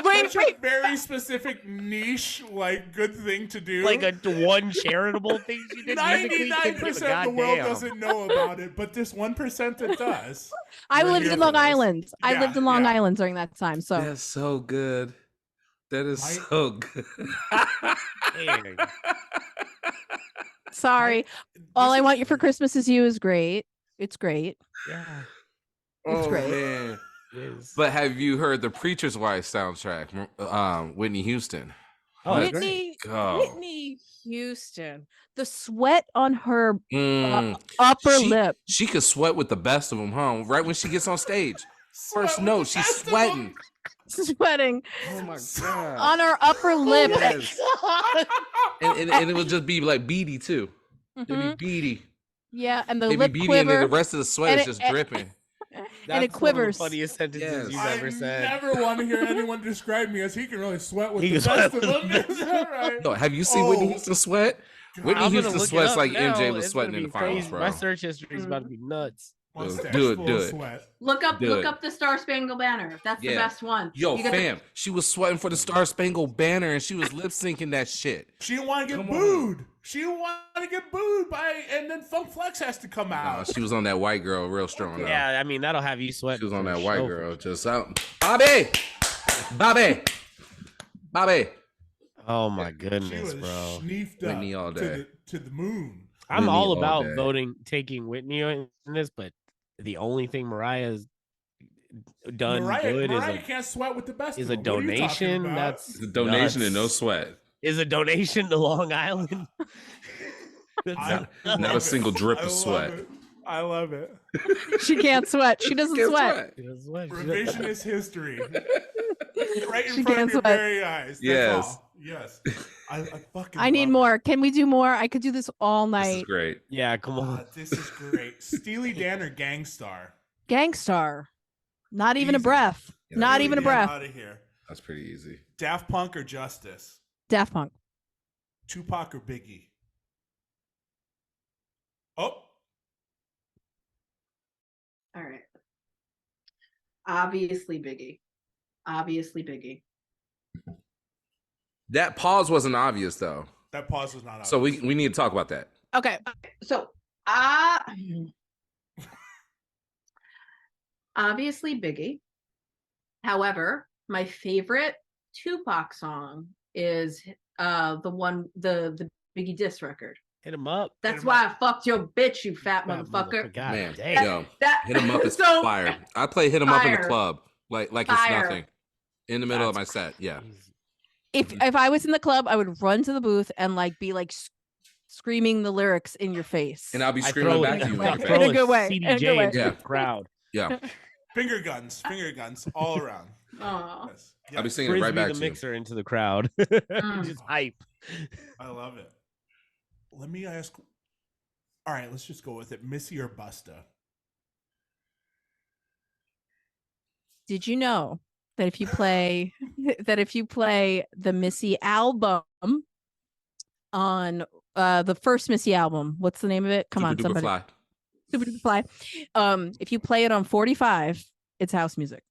Wait. A very specific niche, like, good thing to do. Like one charitable thing she did. 99% of the world doesn't know about it, but this 1% that does. I lived in Long Island. I lived in Long Island during that time. So that's so good. That is so good. Sorry. All I Want You for Christmas Is You is great. It's great. Yeah. It's great. Man. But have you heard the Preacher's Wife soundtrack? Whitney Houston. Oh, Whitney Houston. The sweat on her upper lip. She could sweat with the best of them, huh? Right when she gets on stage. First note, she's sweating. Sweating. Oh my God. On her upper lip. Yes. and it would just be like beady too. It'd be beady. Yeah, and the It'd lip be beady, quiver. And then the rest of the sweat is just dripping. And it quivers. One of the funniest sentences you've ever said. I never want to hear anyone describe me as he can really sweat with the best of them. Right? No, have you seen Whitney Houston sweat? Whitney Houston sweats like MJ was sweating in the finals, bro. My search history is about to be nuts. Do it. Look up the Star Spangled Banner. That's the best one. Yo, fam, she was sweating for the Star Spangled Banner and she was lip syncing that shit. She didn't want to get booed. She didn't want to get booed and then Funk Flex has to come out. No, she was on that white girl real strong. Though. Yeah, I mean that'll have you sweat. She was on that white girl, just out. Bobby. Oh my goodness, bro. Whitney all day to the moon. I'm all about taking Whitney in this, but the only thing Mariah's done good Mariah can't sweat with the best. Is a donation. That's a donation and no sweat. Is a donation to Long Island. Not a single drip of sweat. I love it. She can't sweat. She doesn't sweat. Revisionist history. Right in front of your very eyes. That's all. Yes. I need more. Can we do more? I could do this all night. This is great. Yeah, come on. This is great. Steely Dan or Gangstar? Gangstar. Not even a breath. Yeah, not even a breath. Out of here. That's pretty easy. Daft Punk or Justice? Daft Punk. Tupac or Biggie? Oh. All right. Obviously Biggie. That pause wasn't obvious though. That pause was not obvious. So we need to talk about that. Okay. So obviously Biggie. However, my favorite Tupac song is the Biggie diss record. Hit him up. That's why I fucked your bitch, you fat motherfucker. Man, damn. Hit him up is fire. I play Hit him up in the club like it's nothing. In the middle of my set, yeah. If I was in the club, I would run to the booth and be screaming the lyrics in your face. And I'll be screaming back to you in a good way. CDJ into the crowd. Yeah. Finger guns all around. Yes. I'll be singing right back to you. The mixer into the crowd. Just hype. I love it. Let me ask, All right, let's just go with it. Missy or Busta? Did you know that if you play the Missy album on the first Missy album, what's the name of it? Come Super on, Duper somebody. Fly. Super Duper Fly. If you play it on 45, it's house music.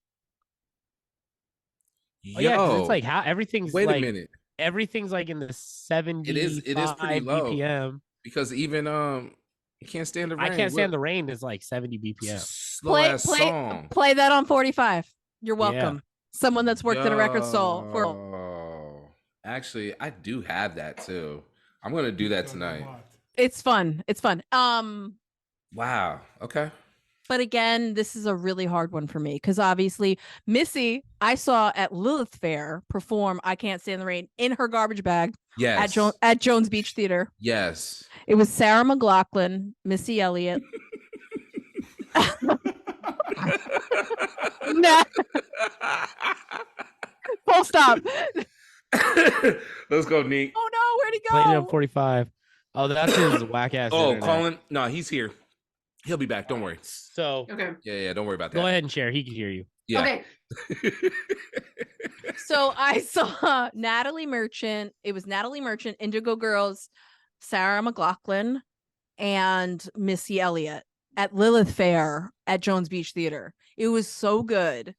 Yo, Oh, yeah, because it's like how everything's wait like, a minute. Everything's like in the 75 It is pretty low BPM. because even you can't stand the rain. I can't stand the rain is like 70 BPM. Slow ass song. Play that on 45. You're welcome. Yeah. Someone that's worked at a record store for. Actually, I do have that too. I'm gonna do that tonight. It's fun. It's fun. Wow. Okay. But again, this is a really hard one for me because obviously Missy, I saw at Lilith Fair perform "I Can't Stand the Rain" in her garbage bag. Yes. At Jones Beach Theater. Yes. It was Sarah McLachlan, Missy Elliott. Nah. Full stop. Let's go, Nick. Oh no, where'd he go? Playing it on 45. Oh, that's his whack ass. Oh, Colin. No, he's here. He'll be back. Don't worry. So Okay. Yeah. Don't worry about that. Go ahead and share. He can hear you. Yeah. Okay. So I saw Natalie Merchant. It was Natalie Merchant, Indigo Girls, Sarah McLachlan, and Missy Elliott at Lilith Fair at Jones Beach Theater. It was so good.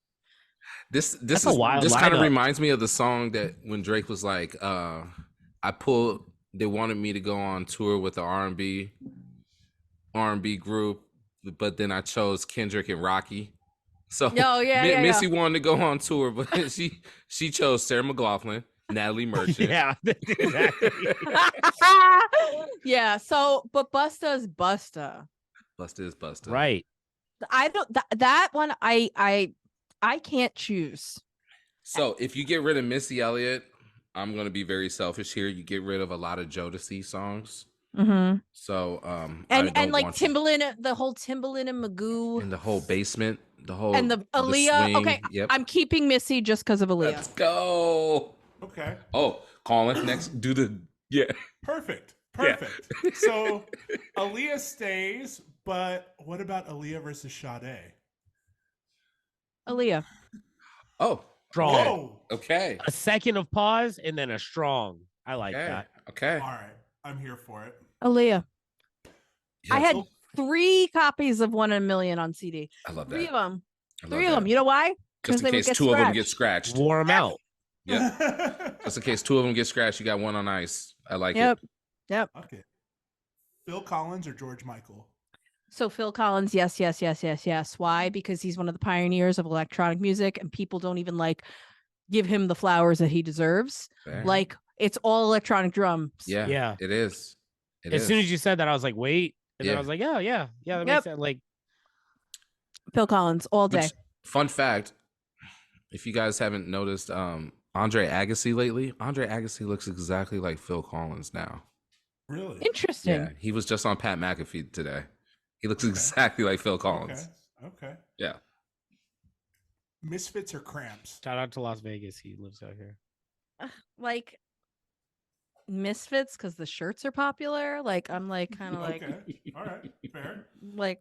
This That's a wild this kind of lineup. reminds me of the song that when Drake was like, they wanted me to go on tour with the R&B group, but then I chose Kendrick and Rocky. So Missy wanted to go on tour, but she chose Sarah McLachlan, Natalie Merchant. Yeah, exactly. Yeah. So, but Busta is Busta. Busta is Busta. Right. I don't that one. I can't choose. So if you get rid of Missy Elliott, I'm gonna be very selfish here. You get rid of a lot of Jodeci songs. Mm-hmm. So and like Timbaland, the whole Timbaland and Magoo, and the whole basement, the whole and the Aaliyah. swing. Okay, Yep. I'm keeping Missy just because of Aaliyah. Let's go. Okay. Oh, Colin, next do the Perfect. So Aaliyah stays, but what about Aaliyah versus Sade? Aaliyah. Oh, Strong. Whoa. okay. A second of pause and then a strong. I like that. Okay. All right. I'm here for it. Aaliyah. Yeah, I had 3 copies of 1 in a Million on CD. I love that. 3 of them. I love 3 of that. them. You know why? Just in case 2 of them get scratched. Wore them out. Yeah. Just in case 2 of them get scratched, you got 1 on ice. I like it. Yep. Okay. Phil Collins or George Michael? So Phil Collins, yes. Why? Because he's one of the pioneers of electronic music, and people don't even give him the flowers that he deserves. Fair. Like, it's all electronic drums. Yeah. It is. As soon as you said that, I was like, wait. And then I was like, oh, yeah, that makes sense. Like, Phil Collins all day. Fun fact, if you guys haven't noticed, Andre Agassi lately, Andre Agassi looks exactly like Phil Collins now. Really? Interesting. Yeah, he was just on Pat McAfee today. He looks exactly like Phil Collins. Okay. Yeah. Misfits or Cramps? shout out to Las Vegas. He lives out here. Like Misfits because the shirts are popular. Like, I'm like kind of Okay. All right. Fair. like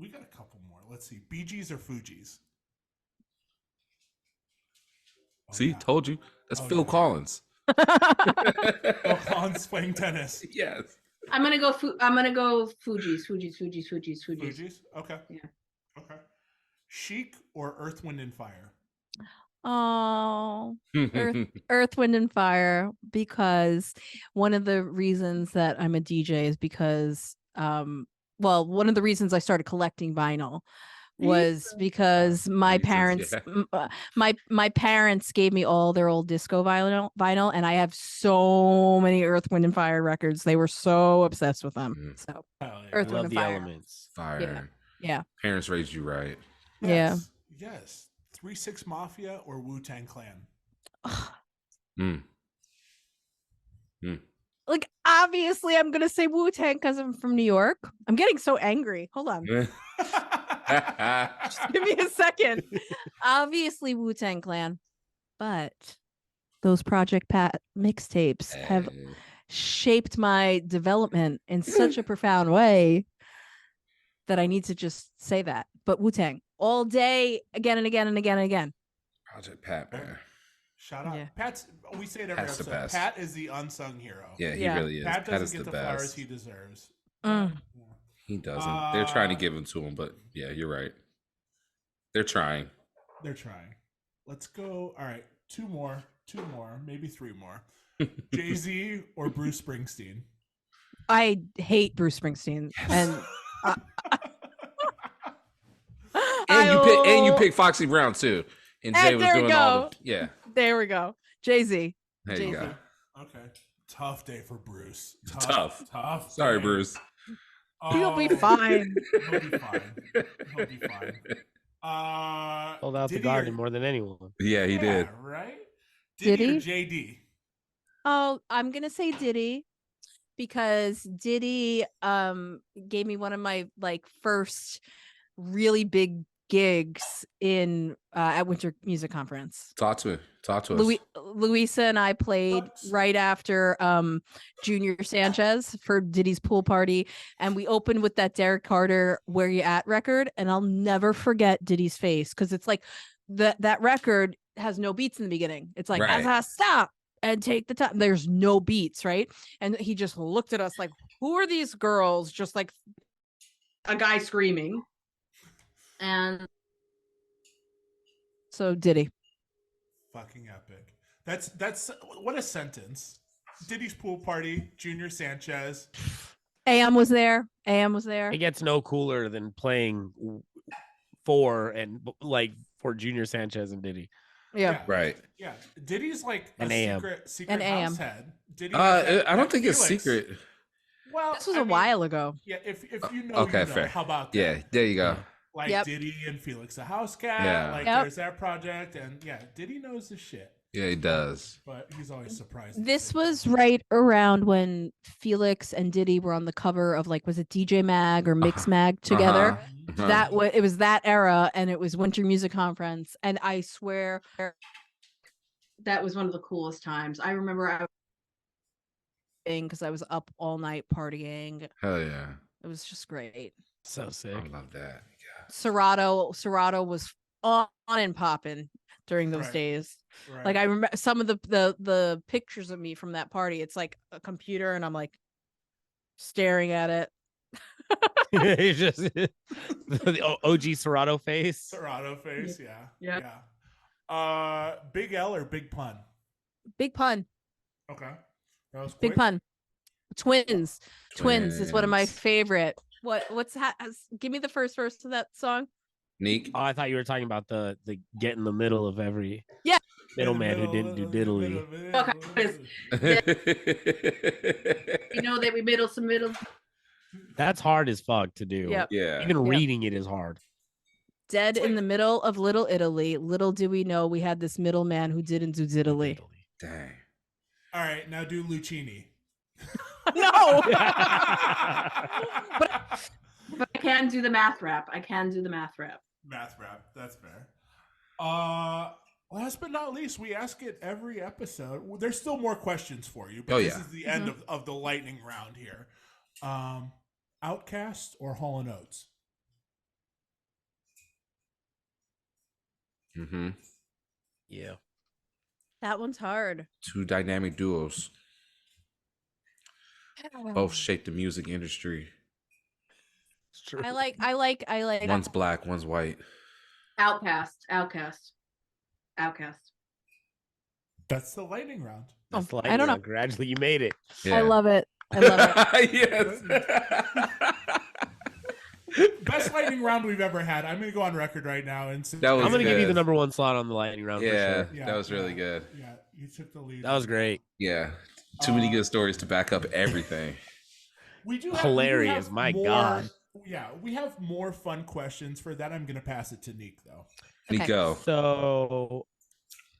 We got a couple more. Let's see. Bee Gees or Fugees? See, told you. That's Phil Collins. Phil Collins playing tennis. Yes. I'm gonna go Fugees. Fugees? Okay. Yeah. Okay. Chic or Earth, Wind, and Fire? Oh, Earth, Wind, and Fire. Because one of the reasons that I'm a DJ is because, one of the reasons I started collecting vinyl was because my parents, my parents gave me all their old disco vinyl, and I have so many Earth, Wind, and Fire records. They were so obsessed with them. So Earth, Wind, and Fire. Elements. Fire. Yeah. Parents raised you right. Yes. Yes. 3-6 Mafia or Wu-Tang Clan? Like, obviously, I'm gonna say Wu-Tang because I'm from New York. I'm getting so angry. Hold on. Just give me a second. Obviously, Wu-Tang Clan, but those Project Pat mixtapes shaped my development in such a profound way that I need to just say that. But Wu-Tang all day, again and again and again and again. Project Pat, man. Shout out. Yeah. Pat's, we say it every Pat's episode. Pat is the unsung hero. Yeah, he really is. Pat doesn't get the flowers he deserves. He doesn't. They're trying to give them to him, but yeah, you're right. They're trying. They're trying. Let's go. All right. Two more, maybe three more. Jay-Z or Bruce Springsteen? I hate Bruce Springsteen. Yes. And you pick Foxy Brown too. And Jay was doing all the, yeah. There we go. Jay-Z. There you go. Okay. Tough day for Bruce. Tough. Sorry, Bruce. He'll be fine. He'll be fine. Pulled out the garden more than anyone. Yeah, he did. Right? Diddy or JD? Oh, I'm gonna say Diddy because Diddy gave me one of my first really big gigs in at Winter Music Conference. Talk to us. Luisa and I played right after Junior Sanchez for Diddy's pool party, and we opened with that Derek Carter "Where You At" record, and I'll never forget Diddy's face because it's like that record has no beats in the beginning. It's like stop and take the time. There's no beats, right? And he just looked at us like, "Who are these girls?" Just like a guy screaming. And so Diddy. Fucking epic. That's what a sentence. Diddy's pool party, Junior Sanchez. AM was there. It gets no cooler than playing for Junior Sanchez and Diddy. Yeah. Right. Yeah. Diddy's like an secret house head. Diddy I don't think it's secret. Well, this was a while ago. Yeah, if you know, okay, you know. Fair. How about that? Yeah, there you go. Diddy and Felix the House Cat. There's that project, and Diddy knows the shit. Yeah, he does. But he's always surprised. This was right around when Felix and Diddy were on the cover of was it DJ Mag or Mix Mag together? It was that era, and it was Winter Music Conference, and I swear that was one of the coolest times. I remember because I was up all night partying. Hell yeah. It was just great. So sick. I love that. Yeah. Serato was on and popping during those days. Right. I remember some of the pictures of me from that party. It's like a computer, and I'm like staring at it. It's just the OG Serato face. Yeah. Big L or Big Pun? Big Pun. Okay. That was quick. Big Pun. Twins is one of my favorite. What's that? Give me the first verse of that song. Neek. Oh, I thought you were talking about the get in the middle of every middleman who didn't do diddly. You know that we middle. That's hard as fuck to do. Yep. Yeah. Even reading it is hard. Dead in the middle of Little Italy. Little do we know we had this middleman who didn't do diddly. Dang. All right, now do Lucchini. No. But I can do the math rap. Math rap. That's fair. Last but not least, we ask it every episode. There's still more questions for you, but this is the end of the lightning round here. Outcast or Hall & Oates? Mm-hmm. Yeah. That one's hard. Two dynamic duos. Both shape the music industry. It's true. I like. One's black, one's white. Outcast. That's the lightning round. I don't know. Gradually, you made it. Yeah. I love it. Yes. Best lightning round we've ever had. I'm going to go on record right now and say I'm going to give you the number one slot on the lightning round. Yeah, for sure. That was really good. Yeah, you took the lead. That was great. Yeah, too many good stories to back up everything. We do have, hilarious. My more, God. Yeah, we have more fun questions for that. I'm going to pass it to Neek though. Okay. Go. So,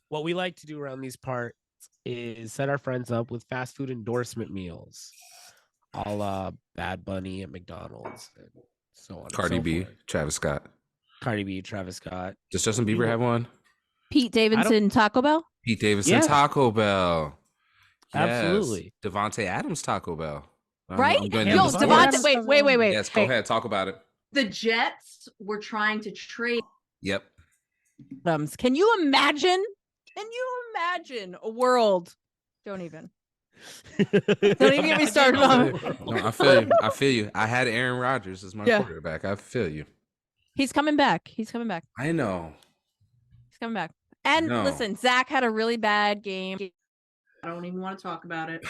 what we like to do around these parts is set our friends up with fast food endorsement meals, a la Bad Bunny at McDonald's, and so on. Cardi B, Travis Scott. Does Justin Bieber have one? Pete Davidson Taco Bell. Pete Davidson Taco Bell. Absolutely. Devontae Adams Taco Bell. Right? I'm Yo, Devontae. Wait. Yes, go ahead. Talk about it. The Jets were trying to trade. Yep. Can you imagine? A world? Don't even get me started on it. No, I feel you. I had Aaron Rodgers as my quarterback. I feel you. He's coming back. I know. He's coming back. And listen, Zach had a really bad game. I don't even want to talk about it.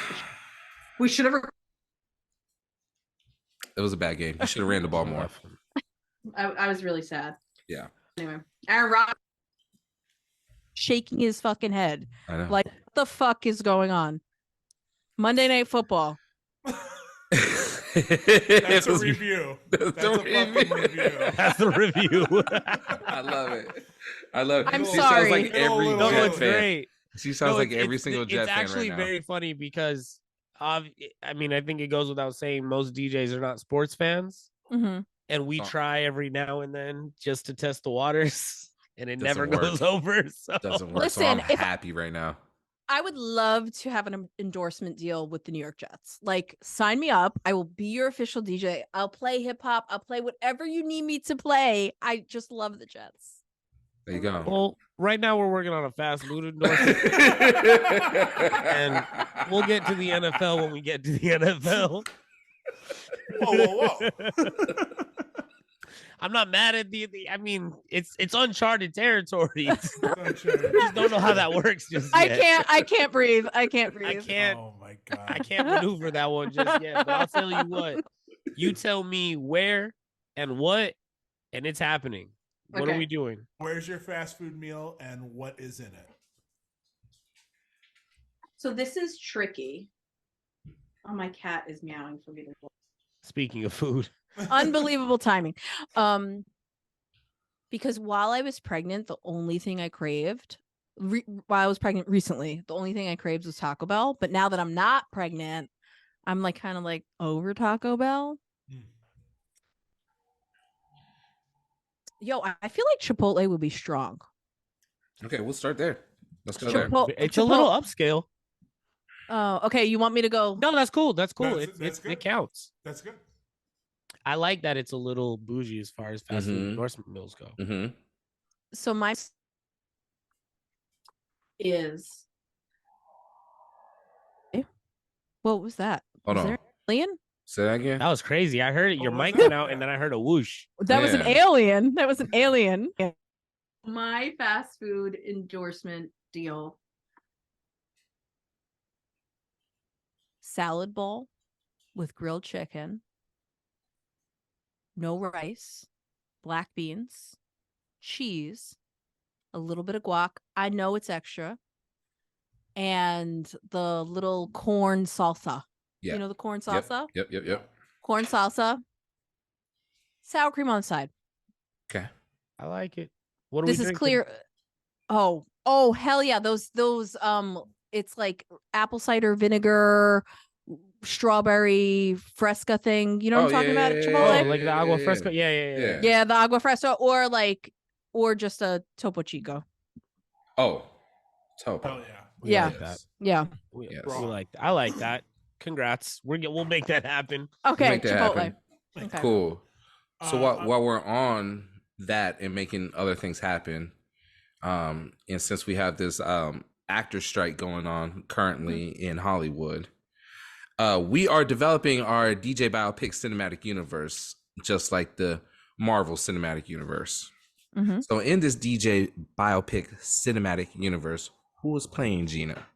We should have. It was a bad game. He should have ran the ball more. I was really sad. Yeah. Anyway, Aaron Rodgers shaking his fucking head. I know. Like, what the fuck is going on? Monday Night Football. That's a review. That's a fucking review. That's the review. I love it. I'm sorry. Sounds like every No, Jet it's fan. great. She sounds like every single Jet fan right now. It's actually very funny because, I think it goes without saying most DJs are not sports fans. Mm-hmm. And we try every now and then just to test the waters, and it never Doesn't goes over. So. Doesn't work. Listen, so I'm happy right now. I would love to have an endorsement deal with the New York Jets. Like, sign me up. I will be your official DJ. I'll play hip hop. I'll play whatever you need me to play. I just love the Jets. There you go. Well, right now we're working on a fast food endorsement, and we'll get to the NFL when we get to the NFL. Whoa. I'm not mad at it's uncharted territory. I just don't know how that works just yet. I can't breathe. I can't. Oh my God. I can't maneuver that one just yet. But I'll tell you what. You tell me where and what, and it's happening. What are we doing? Where's your fast food meal and what is in it? So this is tricky. Oh, my cat is meowing for me to. Speaking of food. Unbelievable timing. Because while I was pregnant, the only thing I craved while I was pregnant recently, the only thing I craved was Taco Bell. But now that I'm not pregnant, I'm like kind of like over Taco Bell. Yo, I feel like Chipotle would be strong. Okay, we'll start there. Let's go there. It's a little upscale. Oh, okay. You want me to go? No, that's cool. That's cool. That's good. It counts. That's good. I like that it's a little bougie as far as fast food endorsement meals go. Mm-hmm. So my is. What was that? Hold on. There an alien? Say that again. That was crazy. I heard it. Your mic went out, and then I heard a whoosh. That was an alien. That was an alien. My fast food endorsement deal. Salad bowl with grilled chicken, no rice, black beans, cheese, a little bit of guac. I know it's extra. And the little corn salsa. Yeah. You know the corn salsa? Yep. Corn salsa. Sour cream on the side. Okay. I like it. What are this we is drinking? clear. Oh, hell yeah. Those it's like apple cider vinegar, strawberry fresca thing. You know what I'm talking about? Chipotle? Oh, like the agua fresca. Yeah. Yeah, the agua fresca or just a Topo Chico. Oh, Topo. Oh yeah. Yeah. Like that. Yeah. We like that. I like that. Congrats. We'll make that happen. Okay, Make that Chipotle. happen. Okay. Cool. So while we're on that and making other things happen, and since we have this actor strike going on currently in Hollywood, we are developing our DJ biopic cinematic universe, just like the Marvel cinematic universe. Mm-hmm. So in this DJ biopic cinematic universe, who is playing Gina?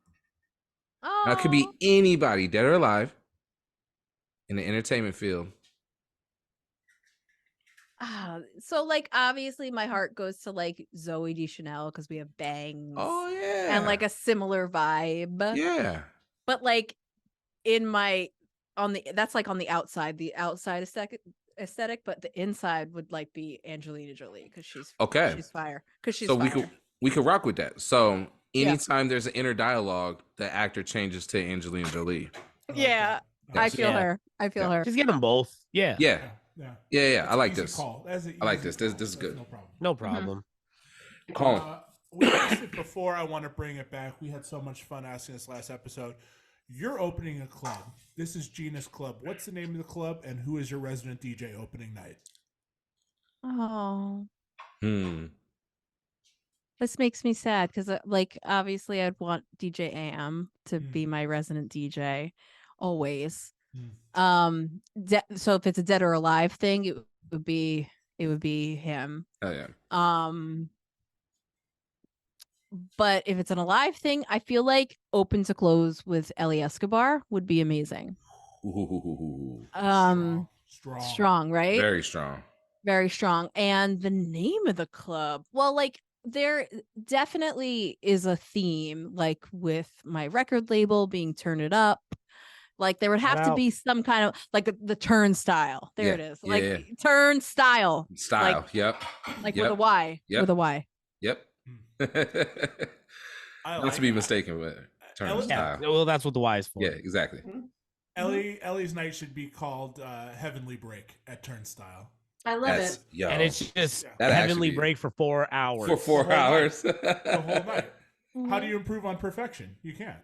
Oh. Now, it could be anybody, dead or alive, in the entertainment field. So like obviously my heart goes to like Zoe Deschanel because we have bangs. Oh yeah. And like a similar vibe. Yeah. But like that's like on the outside aesthetic, but the inside would like be Angelina Jolie because she's fire. Because she's so fire. we could rock with that. So anytime there's an inner dialogue, the actor changes to Angelina Jolie. Yeah. I feel her. her. Just get them both. Yeah. I like this. I like this. This is good. No problem. Call. We asked it before. I want to bring it back. We had so much fun asking this last episode. You're opening a club. This is Gina's club. What's the name of the club, and who is your resident DJ opening night? Oh, Hmm. this makes me sad because, like, obviously, I'd want DJ AM to be my resident DJ, always. So if it's a dead or alive thing, would be it would be him. Oh yeah. But if it's an alive thing, I feel like open to close with Ellie Escobar would be amazing. Ooh. Strong, right? Very strong. Very strong. And the name of the club, well, like there definitely is a theme, like with my record label being Turn It Up. Like there would have to be some kind of like the turnstile. There it is. Like turnstile. Style. Like, yep. Like with a Y. Yep. With a Y. Yep. Not to be mistaken with turnstile. Yeah, well, that's what the Y is for. Yeah, exactly. Ellie's night should be called Heavenly Break at Turnstile. I love it. Yo, And it's just That heavenly actually- break for 4 hours. for 4 hours. The whole night. How do you improve on perfection? You can't.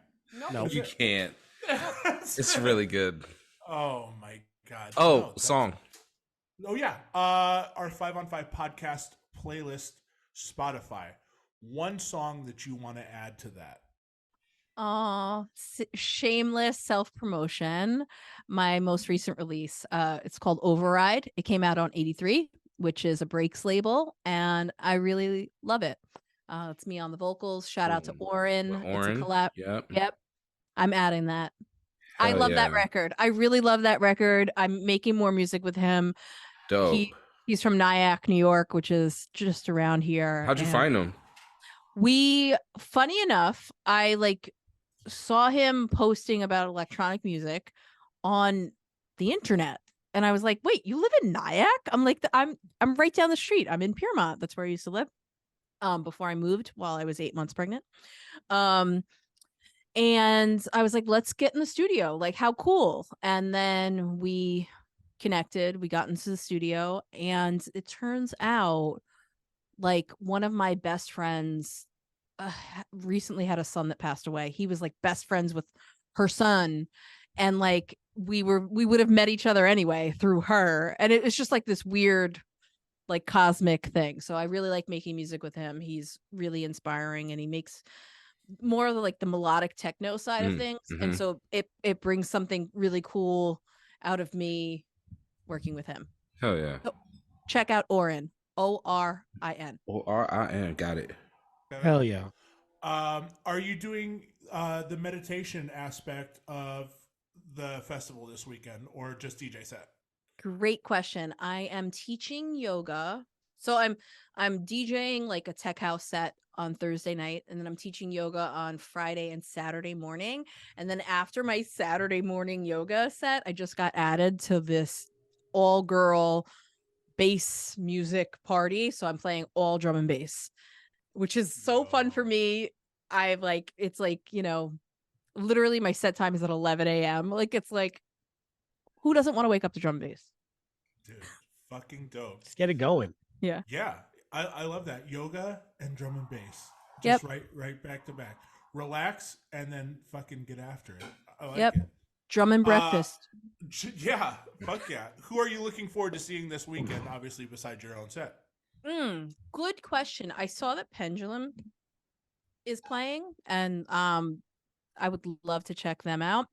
No. You can't. It's really good. Oh my god. Oh, No, song. Oh yeah. Our 5on5 podcast playlist, Spotify. One song that you want to add to that. Shameless self-promotion. My most recent release, it's called Override. It came out on 83, which is a breaks label, and I really love it. It's me on the vocals. Shout out to Oren. It's a collab. Yep. I'm adding that. I love that record. I really love that record. I'm making more music with him. Dope. He's from Nyack, New York, which is just around here. How'd you find him? Funny enough, I saw him posting about electronic music on the internet, and I was like, wait, you live in Nyack? I'm like, I'm right down the street. I'm in Piermont. That's where I used to live before I moved while I was 8 months pregnant. And I was like, let's get in the studio. Like, how cool. And then we connected, we got into the studio, and it turns out like one of my best friends recently had a son that passed away. He was like best friends with her son, and like we would have met each other anyway through her, and it's just like this weird like cosmic thing. So I really like making music with him. He's really inspiring, and he makes more of the melodic techno side of things, and so it brings something really cool out of me working with him. Hell yeah. So check out Orin. Orin. Orin. Got it. Hell yeah. Are you doing the meditation aspect of the festival this weekend, or just DJ set? Great question. I am teaching yoga. So I'm DJing like a tech house set on Thursday night, and then I'm teaching yoga on Friday and Saturday morning. And then after my Saturday morning yoga set, I just got added to this all girl bass music party. So I'm playing all drum and bass, which is so fun for me. It's literally my set time is at 11 a.m. Like, it's like, who doesn't want to wake up to drum and bass? Dude, fucking dope. Let's get it going. Yeah. Yeah. I love that. Yoga and drum and bass. Just right back to back. Relax and then fucking get after it. I like it. Drum and breakfast. Yeah. Fuck yeah. Who are you looking forward to seeing this weekend, obviously, besides your own set? Good question. I saw that Pendulum is playing, and I would love to check them out.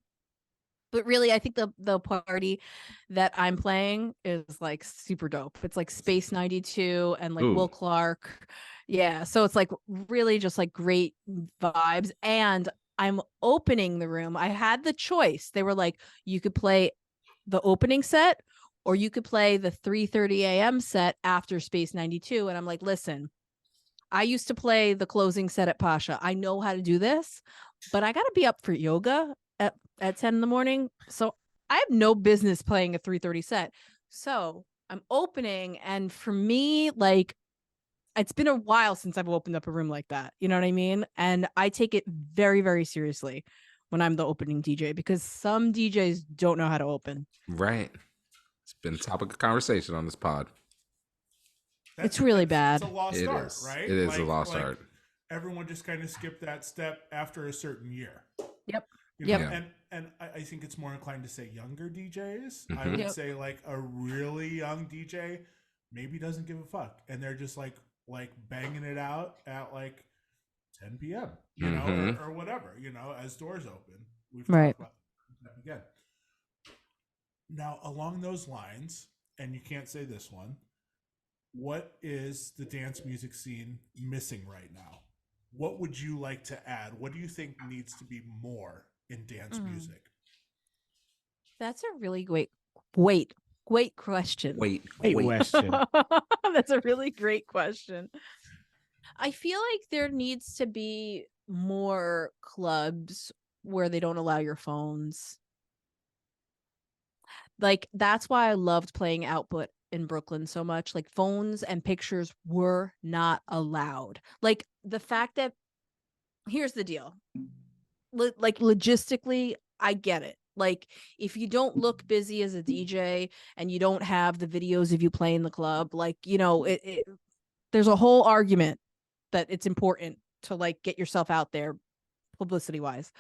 But really, I think the party that I'm playing is like super dope. It's like Space 92 and like Will Clark. Yeah. So it's like really just like great vibes. And I'm opening the room. I had the choice. They were like, you could play the opening set, or you could play the 3:30 a.m. set after Space 92. And I'm like, listen, I used to play the closing set at Pasha. I know how to do this, but I got to be up for yoga at 10 in the morning. So I have no business playing a 3:30 set. So I'm opening. And for me, like, it's been a while since I've opened up a room like that. You know what I mean? And I take it very, very seriously when I'm the opening DJ, because some DJs don't know how to open. Right. It's been a topic of conversation on this pod. It's really bad. It's a lost It art, is. right? It is a lost art. Everyone just kind of skipped that step after a certain year. Yep. You know? Yep. I think it's more inclined to say younger DJs. I Mhm. would Yep. say like a really young DJ maybe doesn't give a fuck, and they're just like banging it out at like 10 p.m. You know, Mhm. or whatever. You know, as doors open. We've Right. talked about that again. Now, along those lines, and you can't say this one, what is the dance music scene missing right now? What would you like to add? What do you think needs to be more in dance music? That's a really great question. Wait. Great question. That's a really great question. I feel like there needs to be more clubs where they don't allow your phones. Like, that's why I loved playing Output in Brooklyn so much. Like, phones and pictures were not allowed. Like, the fact that, here's the deal. Like, logistically, I get it. Like, if you don't look busy as a DJ and you don't have the videos of you playing the club, like, you know, there's a whole argument that it's important to like get yourself out there publicity wise.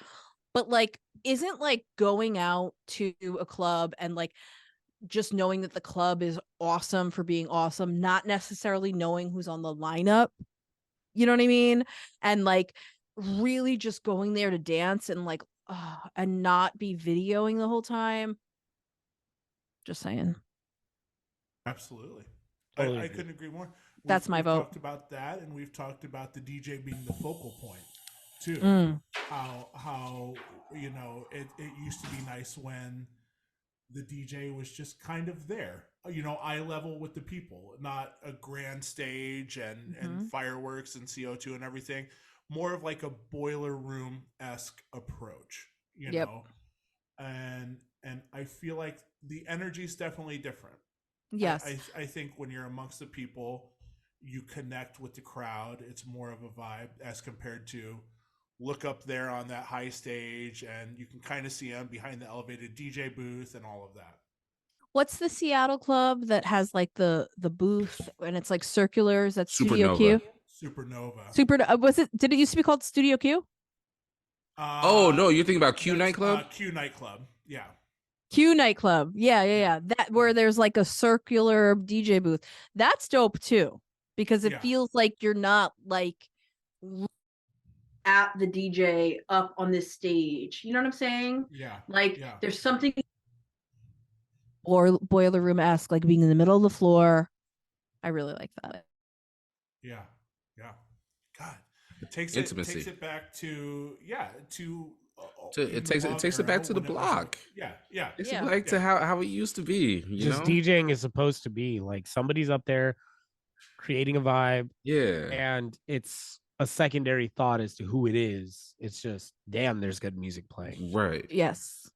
But like, isn't like going out to a club and like just knowing that the club is awesome for being awesome, not necessarily knowing who's on the lineup, you know what I mean? And like really just going there to dance and like and not be videoing the whole time. Just saying. Absolutely. Totally I agree. couldn't agree more. That's my we've vote. talked about that, and we've talked about the DJ being the focal point too. Mm. How you know it used to be nice when the DJ was just kind of there, you know, eye level with the people, not a grand stage and fireworks and CO2 and everything. More of like a boiler room esque approach, you Yep. know, and I feel like the energy is definitely different. Yes. I think when you're amongst the people, you connect with the crowd. It's more of a vibe as compared to look up there on that high stage and you can kind of see them behind the elevated DJ booth and all of that. What's the Seattle club that has like the booth and it's like circulars? That's Studio Supernova. Q. Supernova. Was it? Did it used to be called Studio Q? Oh no, you're thinking about Q That's, nightclub? Q nightclub. Yeah. Q nightclub. Yeah. That where there's like a circular DJ booth. That's dope too, because it Yeah. feels like you're not like At the DJ up on this stage. You know what I'm saying? Yeah. Like Yeah. there's something or boiler room esque, like being in the middle of the floor. I really like that. Yeah. Yeah. God. It takes Intimacy. it back to It takes it back to the block. Yeah. Takes Yeah. it back to how it used to be. You Just know? DJing is supposed to be like somebody's up there creating a vibe, Yeah. and it's a secondary thought as to who it is. It's just, damn, there's good music playing. Right. Yes.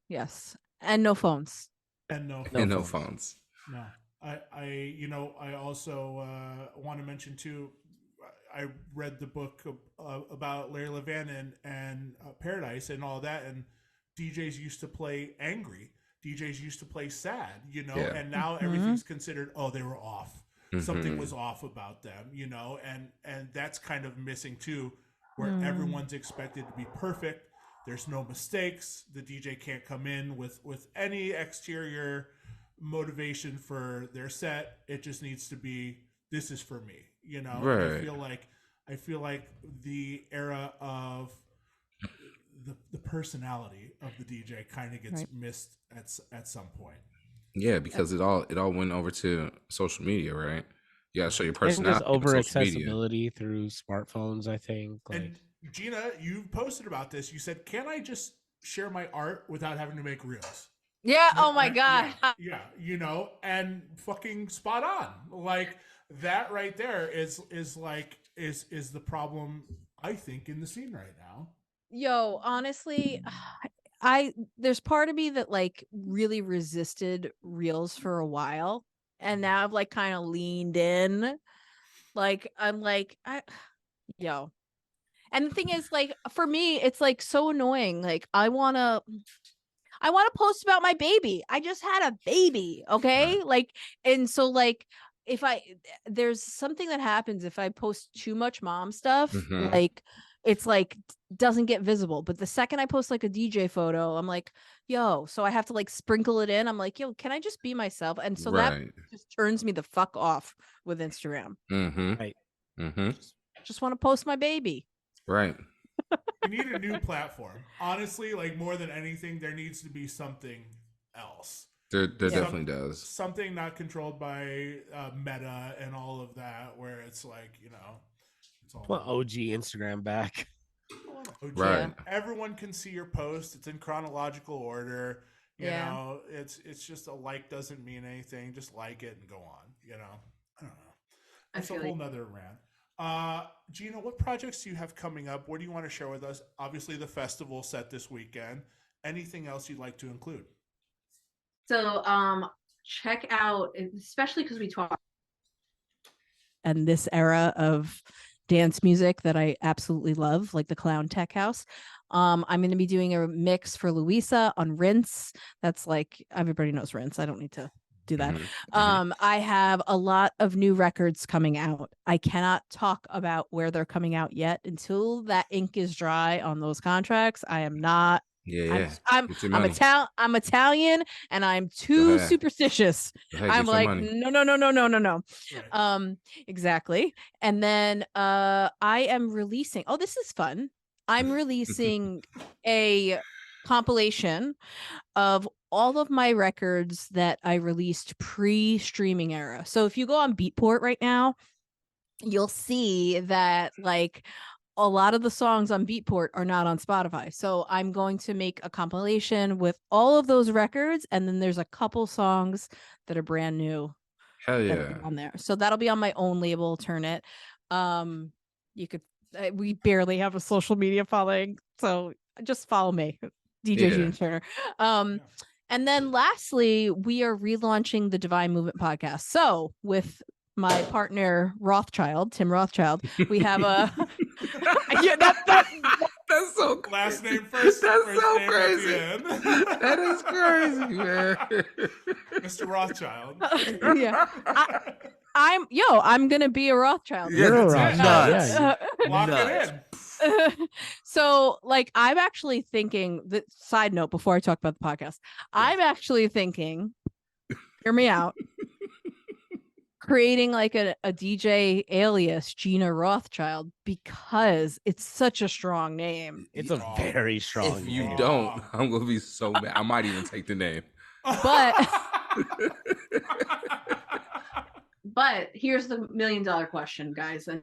And no phones. And no And no phones. No. I also want to mention too, I read the book about Larry Levan and Paradise and all that, and DJs used to play angry. DJs used to play sad, you know, Yeah. and now everything's considered, oh, they were off. Something Mhm. was off about them, you know, and that's kind of missing too, where everyone's expected to be perfect. There's no mistakes. The DJ can't come in with any exterior motivation for their set. It just needs to be, this is for me, you know. And Right. I feel like the era of the personality of the DJ kind of gets missed at some point. Yeah, because it all went over to social media, right? You gotta show your And personality just on over social media. accessibility through smartphones, I think. Like, And Gina, you posted about this. You said, "Can I just share my art without having to make reels?" Yeah. Oh my god. Yeah, you know, and fucking spot on. Like that right there is the problem, I think, in the scene right now. Yo, honestly, there's part of me that like really resisted reels for a while, and now I've like kind of leaned in. Like I'm like, yo. And the thing is, like, for me, it's like so annoying. Like I wanna post about my baby. I just had a baby, okay? Like, and so like if there's something that happens if I post too much mom stuff, Mhm. like it's like doesn't get visible. But the second I post like a DJ photo, I'm like, yo, so I have to like sprinkle it in. I'm like, yo, can I just be myself? And so that Right. just turns me the fuck off with Instagram. Mm-hmm. Right. Mm-hmm. Just want to post my baby. Right. We need a new platform. Honestly, like more than anything, there needs to be something else. There definitely does. Something not controlled by Meta and all of that, where it's like, it's all Want OG Instagram back. OG. Right. Everyone can see your post. It's in chronological order. You know, it's just a like doesn't mean anything. Just like it and go on. I don't know. That's a whole nother rant. Gina, what projects do you have coming up? What do you want to share with us? Obviously, the festival set this weekend. Anything else you'd like to include? So check out, especially because we talk. And this era of dance music that I absolutely love, like the Clown Tech House. I'm going to be doing a mix for Louisa on Rinse. That's like, everybody knows Rinse. I don't need to do that. I have a lot of new records coming out. I cannot talk about where they're coming out yet until that ink is dry on those contracts. I am not. Yeah. I'm Italian and I'm too superstitious. I'm like, no. Right. Exactly. And then I am releasing, this is fun. I'm releasing a compilation of all of my records that I released pre-streaming era. So if you go on Beatport right now, you'll see that like a lot of the songs on Beatport are not on Spotify. So I'm going to make a compilation with all of those records. And then there's a couple songs that are brand new. Hell yeah. On there. So that'll be on my own label, Turn It. You could, we barely have a social media following. So just follow me, DJ Gina Turner. And then lastly, we are relaunching the Divine Movement podcast. So with my partner Rothschild, Tim Rothschild, we have a that's so crazy. Last name first. That's first so name crazy. At the end. That is crazy, man. Mr. Rothschild. Yeah. I'm gonna be a Rothschild. Yeah, You're a that's Rothschild. nuts. Yeah. Lock Nuts. it in. So like I'm actually thinking that side note before I talk about the podcast, I'm actually thinking, hear me out, creating like a DJ alias Gina Rothschild because it's such a strong name. It's a very strong If you name. don't, I'm gonna be so mad. I might even take the name. But here's the $1 million question, guys. And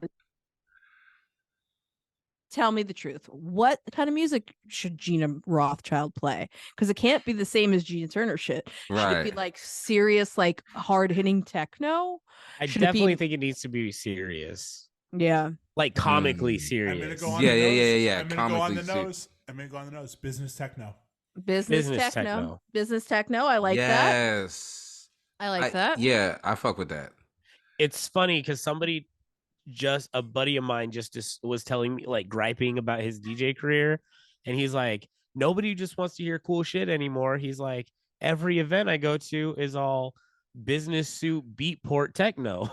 tell me the truth. What kind of music should Gina Rothschild play? Because it can't be the same as Gina Turner shit. Should it be Right. like serious, like hard hitting techno? I Should it definitely be- think it needs to be serious, Yeah. like comically I'm serious. gonna go on Yeah, the yeah, nose. yeah, yeah. I'm gonna go on the Comically nose. I'm gonna go on the nose. Business techno. Business techno. Business techno. I like that. Yes. I like that. Yeah, I fuck with that. It's funny because a buddy of mine just was telling me, like, griping about his DJ career, and he's like, nobody just wants to hear cool shit anymore. He's like, every event I go to is all business suit Beatport techno.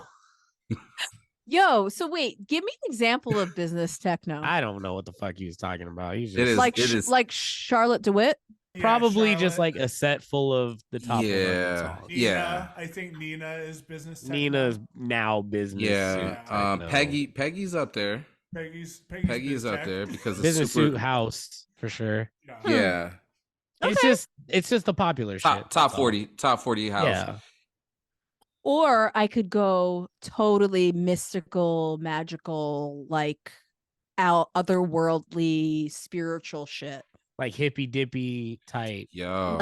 Yo, so wait, give me an example of business techno. I don't know what the fuck he was talking about. He's It just is- like Charlotte DeWitt. Yeah, probably just Charlotte. like a set full of the top 100 Yeah. songs. Nina, Yeah. I think Nina is business techno. Nina's now business Yeah. suit techno. Peggy's up there. Peggy's Peggy is biz up tech. there because it's business super. suit house for sure. Yeah. It's just the popular shit. Top that's all. 40 house. Yeah. Or I could go totally mystical, magical, like otherworldly, spiritual shit. Like hippy dippy type. Yo.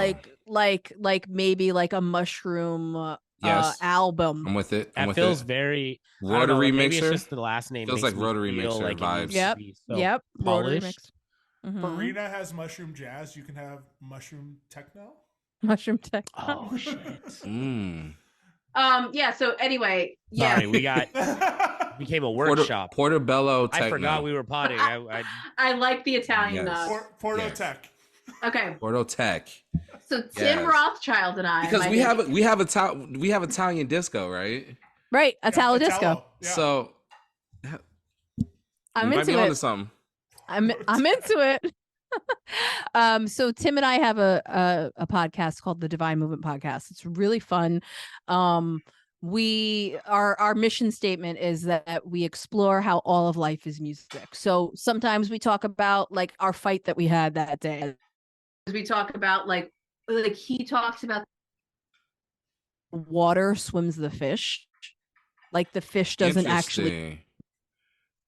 Like maybe like a mushroom Yes. album. I'm with it. I'm That with feels it. very I don't know, Rotary maybe it's mixer. just the last name Feels makes like me rotary feel mixer like it vibes. needs Yep. to be so Yep. Rotary polished. mix. Mhm. Farina has mushroom jazz. You can have mushroom techno. Mushroom tech. Oh shit. Mm. yeah. So anyway, yeah. Sorry, we became a workshop. Portobello techno. I forgot we were potting. I I like the Italian. Yes. Porto Yes. Tech. Okay. Porto Tech. So Tim Yes. Rothschild and I. Because my we have Italian disco, right? Right. Yeah, Italo disco. Italo. Yeah. So I'm we might into be onto it. something. I'm into it. So Tim and I have a podcast called the Divine Movement Podcast. It's really fun. Our mission statement is that we explore how all of life is music. So sometimes we talk about like our fight that we had that day. We talk about like he talks about Water swims the fish. Like the fish doesn't actually.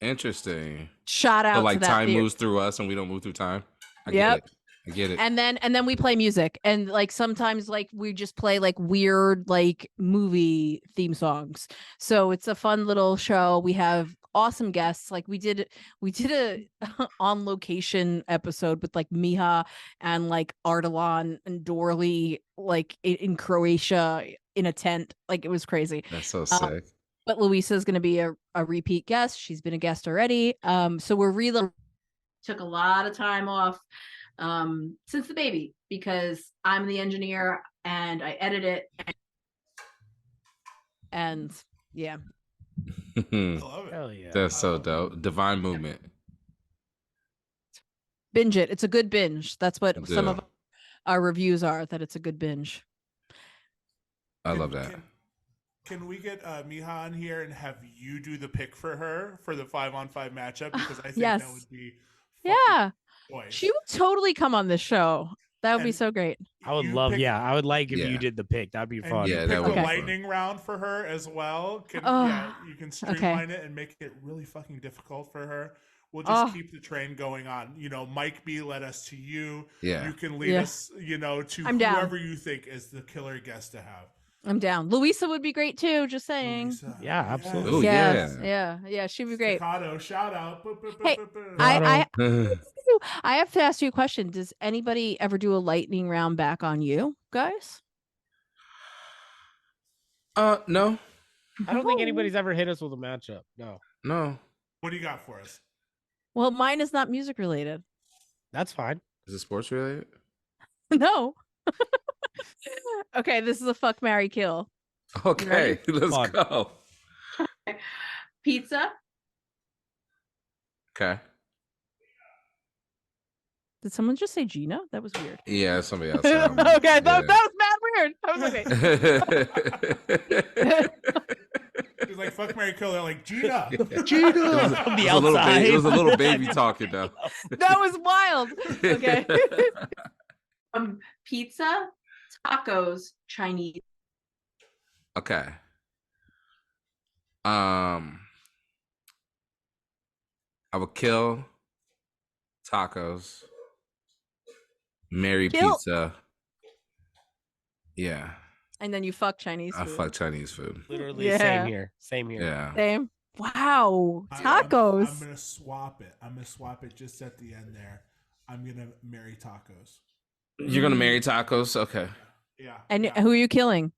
Interesting. Shout out So like to that time theory. moves through us and we don't move through time. I Yep. get it. And then we play music, and like sometimes like we just play like weird like movie theme songs. So it's a fun little show. We have awesome guests. Like we did a on location episode with like Miha and like Ardalan and Dorley like in Croatia in a tent. Like it was crazy. That's so sick. But Louisa is going to be a repeat guest. She's been a guest already. So we're really took a lot of time off since the baby because I'm the engineer and I edit it. And yeah. I love it. Hell yeah. That's so dope. Divine Movement. Binge it. It's a good binge. That's what some Yeah. of our reviews are, that it's a good binge. I love that. Can we get Miha on here and have you do the pick for her for the 5-on-5 matchup? Because I think Yes. that would be Yeah. choice. She would totally come on this show. That would be And so great. I would You love, pick- I would like if Yeah. you did the pick. That'd be And fun. you Yeah, pick that the would be fun. lightning round for her as well. Can, Oh, yeah, you can streamline it and make it really fucking difficult for her. We'll just Oh. keep the train going on. You know, Mike B led us to you. Yeah. You can lead Yeah. us, you know, to I'm down. whoever you think is the killer guest to have. I'm down. Louisa would be great too, just saying. Lisa, Yeah, absolutely. Ooh, Yes. yeah. Yeah, she'd be great. Staccato, shout out. Boop, boop, boop, Hey, boop, boop. I have to ask you a question. Does anybody ever do a lightning round back on you guys? No. I don't think No. anybody's ever hit us with a matchup. No, No. What do you got for us? Well, mine is not music related. that's fine. Is it sports related? No. Okay, this is a fuck, marry, kill. Okay, let's Fun. go. Pizza, Okay. Did someone just say Gina? That was weird. Yeah, somebody else. Okay, that was mad weird. I was okay. He's like, fuck Mary Kill. They're like, Gina. It was, From the it was a little outside. it was a little baby talking though. That was wild. Okay. pizza, tacos, Chinese. Okay. I would kill tacos, marry Kill. pizza. Yeah, And then you fuck Chinese I food. fuck Chinese food. Literally, Yeah. same here. Same here. Yeah. Same. Wow. I'm Tacos. gonna swap it. I'm gonna swap it just at the end there. I'm gonna marry tacos. You're gonna marry tacos? Okay. Yeah. And yeah. who are you killing?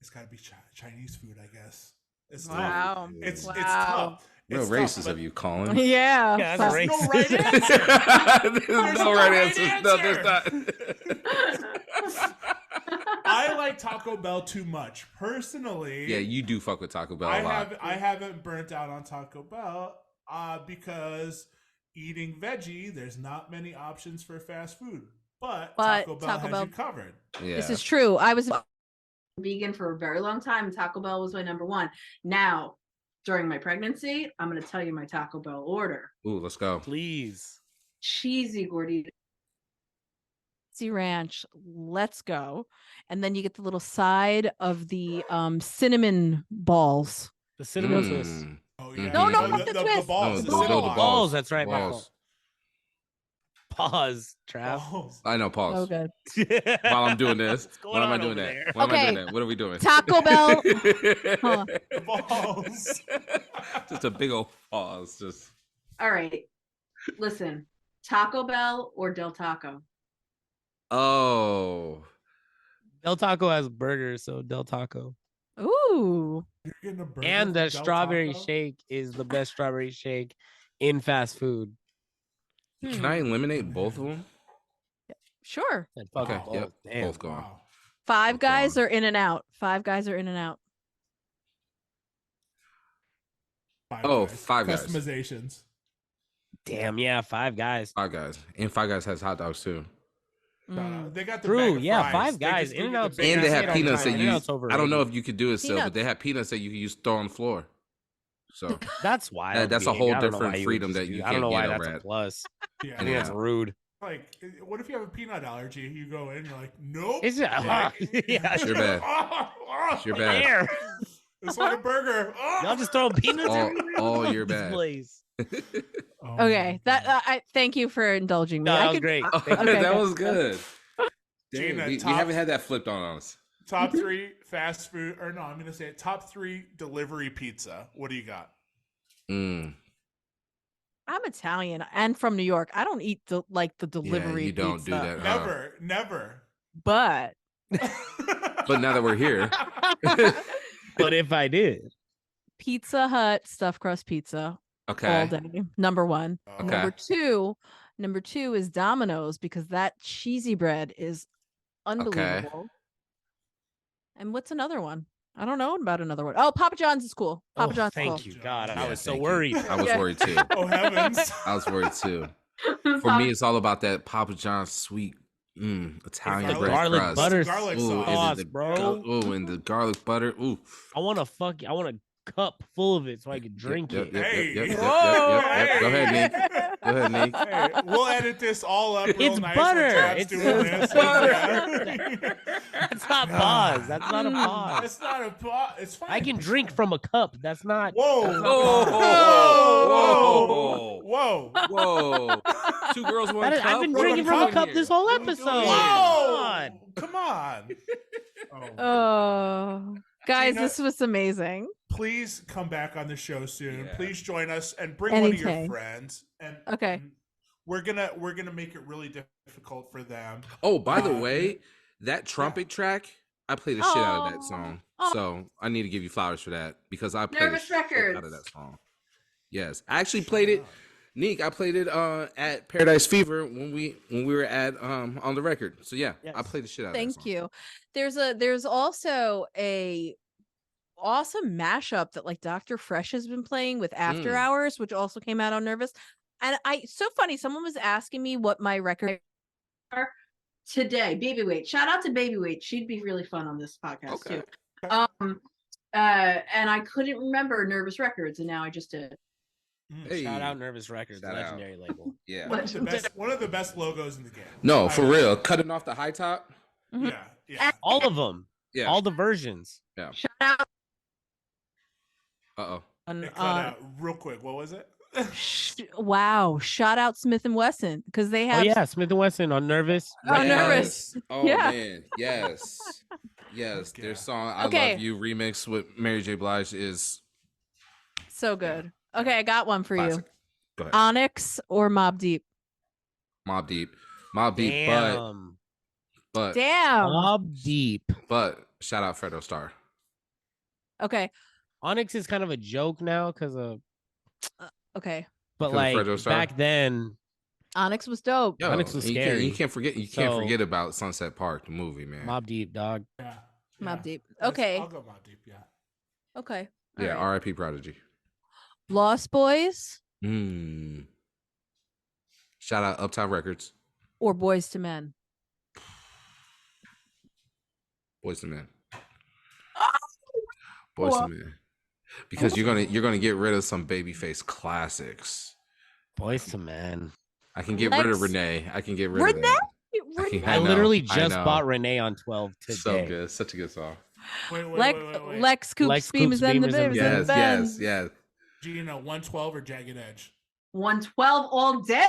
It's gotta be Chinese food, I guess. It's Wow. tough. It's Wow. tough. Real It's racist tough, of but you, Colin. Yeah. Yeah, fuck. that's no racist. right answer. There's There's no no right right answer. No, there's answer. not. I like Taco Bell too much. Personally, Yeah, you do fuck with Taco Bell a lot. I haven't burnt out on Taco Bell because eating veggie, there's not many options for fast food. But Taco Bell Taco has Bell- you covered. Yeah. This is true. I was Vegan for a very long time. Taco Bell was my number one. Now, during my pregnancy, I'm going to tell you my Taco Bell order. Ooh, let's go. Please. Cheesy gordita. Sea Ranch. Let's go. And then you get the little side of the cinnamon balls. The cinnamon twist. Mm. Oh yeah. No, no, not the twist. balls. No, the no, cinnamon the balls. balls. That's right. my Balls. fault. Pause, Trav. Balls. I know. Pause. Oh, good. While I'm doing this, What's going what am I on doing over that? there? What am I Okay. doing that? What are we doing? Taco Bell. Hold on. Balls. Just a big old pause. Just All right. Listen, Taco Bell or Del Taco? oh. Del Taco has burgers, so Del Taco. Ooh. You're getting a burger And from the Del strawberry Taco? shake is the best strawberry shake in fast food. Can I eliminate both of them? Sure. And fuck Okay. them both. Yep. Damn. Both gone. Wow. Five Okay. guys are in and out. Five guys are in and out. Five Oh, guys. Five Guys. Customizations. Damn, yeah, Five Guys. Five Guys, and Five Guys has hot dogs too, They got the True, bag of yeah, fries. Five They Guys, just go get In-N-Out's the big and ass they have bag of peanuts that fries. you. In-N-Out's I don't know overrated. if you could do it still, but they Peanuts. have peanuts that you can use throw on the floor. So That's wild. that's a Big. whole I don't know different why you would freedom just that do you I don't can't know get why over that's a at. plus. Yeah. I think that's Yeah. rude. Like, what if you have a peanut allergy? You go in, you're like, nope. Is it? Like, Yeah, It's your bad. It's your bad. There. It's like a burger. Y'all just throwing peanuts All- everywhere. all Fuck your this bad. place. Oh Okay, my that God. I thank you for indulging me. No, that I was could- great. Oh, Thank you. Okay, that good. was good. Damn, Gina, we top- haven't had that flipped on us. Top 3 fast food, or no, I'm gonna say it. Top 3 delivery pizza. What do you got? Mm. I'm Italian and from New York. I don't eat the Yeah, delivery you don't pizza, do that, huh? Never. but But now that we're here, But if I did, Pizza Hut stuffed crust pizza all okay, day. Number 1. Oh, Okay. Number two is Domino's because that cheesy bread is unbelievable. And what's another one? I don't know about another one. Oh, Papa John's is cool. Papa John's is cool. thank you, God. I Yeah, was so thank you. worried. I was Yeah. worried too. Oh heavens! I was worried too. For me, it's all about that Papa John's sweet Italian Garlic- bread garlic crust. butter garlic Ooh, sauce. and sauce, the, bro. and the garlic butter. Ooh. I want a cup full of it so I could drink Yep, it. yep, Hey. yep, yep, Whoa. yep, yep. Go ahead, Nick. Go ahead, Nick. Hey, we'll edit this all up. Real It's nice butter. when Chad's It's doing this. butter. Yeah. That's not pause. That's not a pause. It's not a pause. It's fine. I can drink from a cup. That's not. Whoa! That's not Whoa. Whoa! Whoa. Two girls, one That is- cup. I've been What drinking are from we a cup doing this here? whole What are we episode. doing here? Whoa! Come Come on! Oh. Guys, Gina- this was amazing. Please come back on the show soon. Yeah. Please join us and bring one of your Anytime. friends. And Okay. and we're gonna make it really difficult for them. Oh, by the Uh, way, that trumpet track, I played the shit out of that Aw. song. Aw. So I need to give you flowers for that because I played the Nervous shit out Records. of that song. Yes, I actually played it. Neek, I played it at Paradise Fever when we were at on the record. So yeah, I Yes. played the shit out of that Thank song. you. There's also a awesome mashup that like Dr. Fresh has been playing with After Mm. Hours, which also came out on Nervous. And so funny, someone was asking me what my record Today, Baby Weight. Shout out to Baby Weight. She'd be really fun on this podcast Okay. too. And I couldn't remember Nervous Records, and now I just did. Hey. Shout out Nervous Records, Shout out. legendary label. Yeah. One of the best logos in the game. No, I- for real. Cutting off the high top. Mhm. Yeah. All of them. Yeah. All the versions. Shout out. Uh-oh. on, It cut out real quick. What was it? wow, shout out Smith and Wesson because they Oh have yeah, Smith and Wesson on Nervous. Oh, Nervous. Oh Yeah. man, yes. Yes, Okay. their song I Okay. Love You remix with Mary J. Blige is so good. Okay, I got one for classic. you. Go ahead. Onyx or Mob Deep? Mob Deep. Mob Deep, Damn. but Damn. Mob Deep. shout out Fredo Star. Okay. Onyx is kind of a joke now because of, Okay. but Because of like Fredo Star? back then, Onyx was dope. Yo, Onyx was you can't- scary. You can't forget So- about Sunset Park, the movie, man. Mob Deep, dog. Yeah. Mob yeah. Deep. Yes, Okay. I'll go Mob Deep. Yeah. Okay. All yeah, right. R.I.P. Prodigy. Lost Boys Shout out Uptown Records. or Boys to Men? Boys to Men. Boys to Men. Because you're gonna get rid of some babyface classics. Boys to Men. I can get rid of Lex- Renee. I can get rid of Renee? that. Renee? I know, literally I just know. bought Renee on 12 today. So good. Such a good song. Wait. Lex Coops Lex Beam Coops is in the Beam is in Bears the and Yes, the yes, yes. Gina, 112 or Jagged Edge? 112 all day.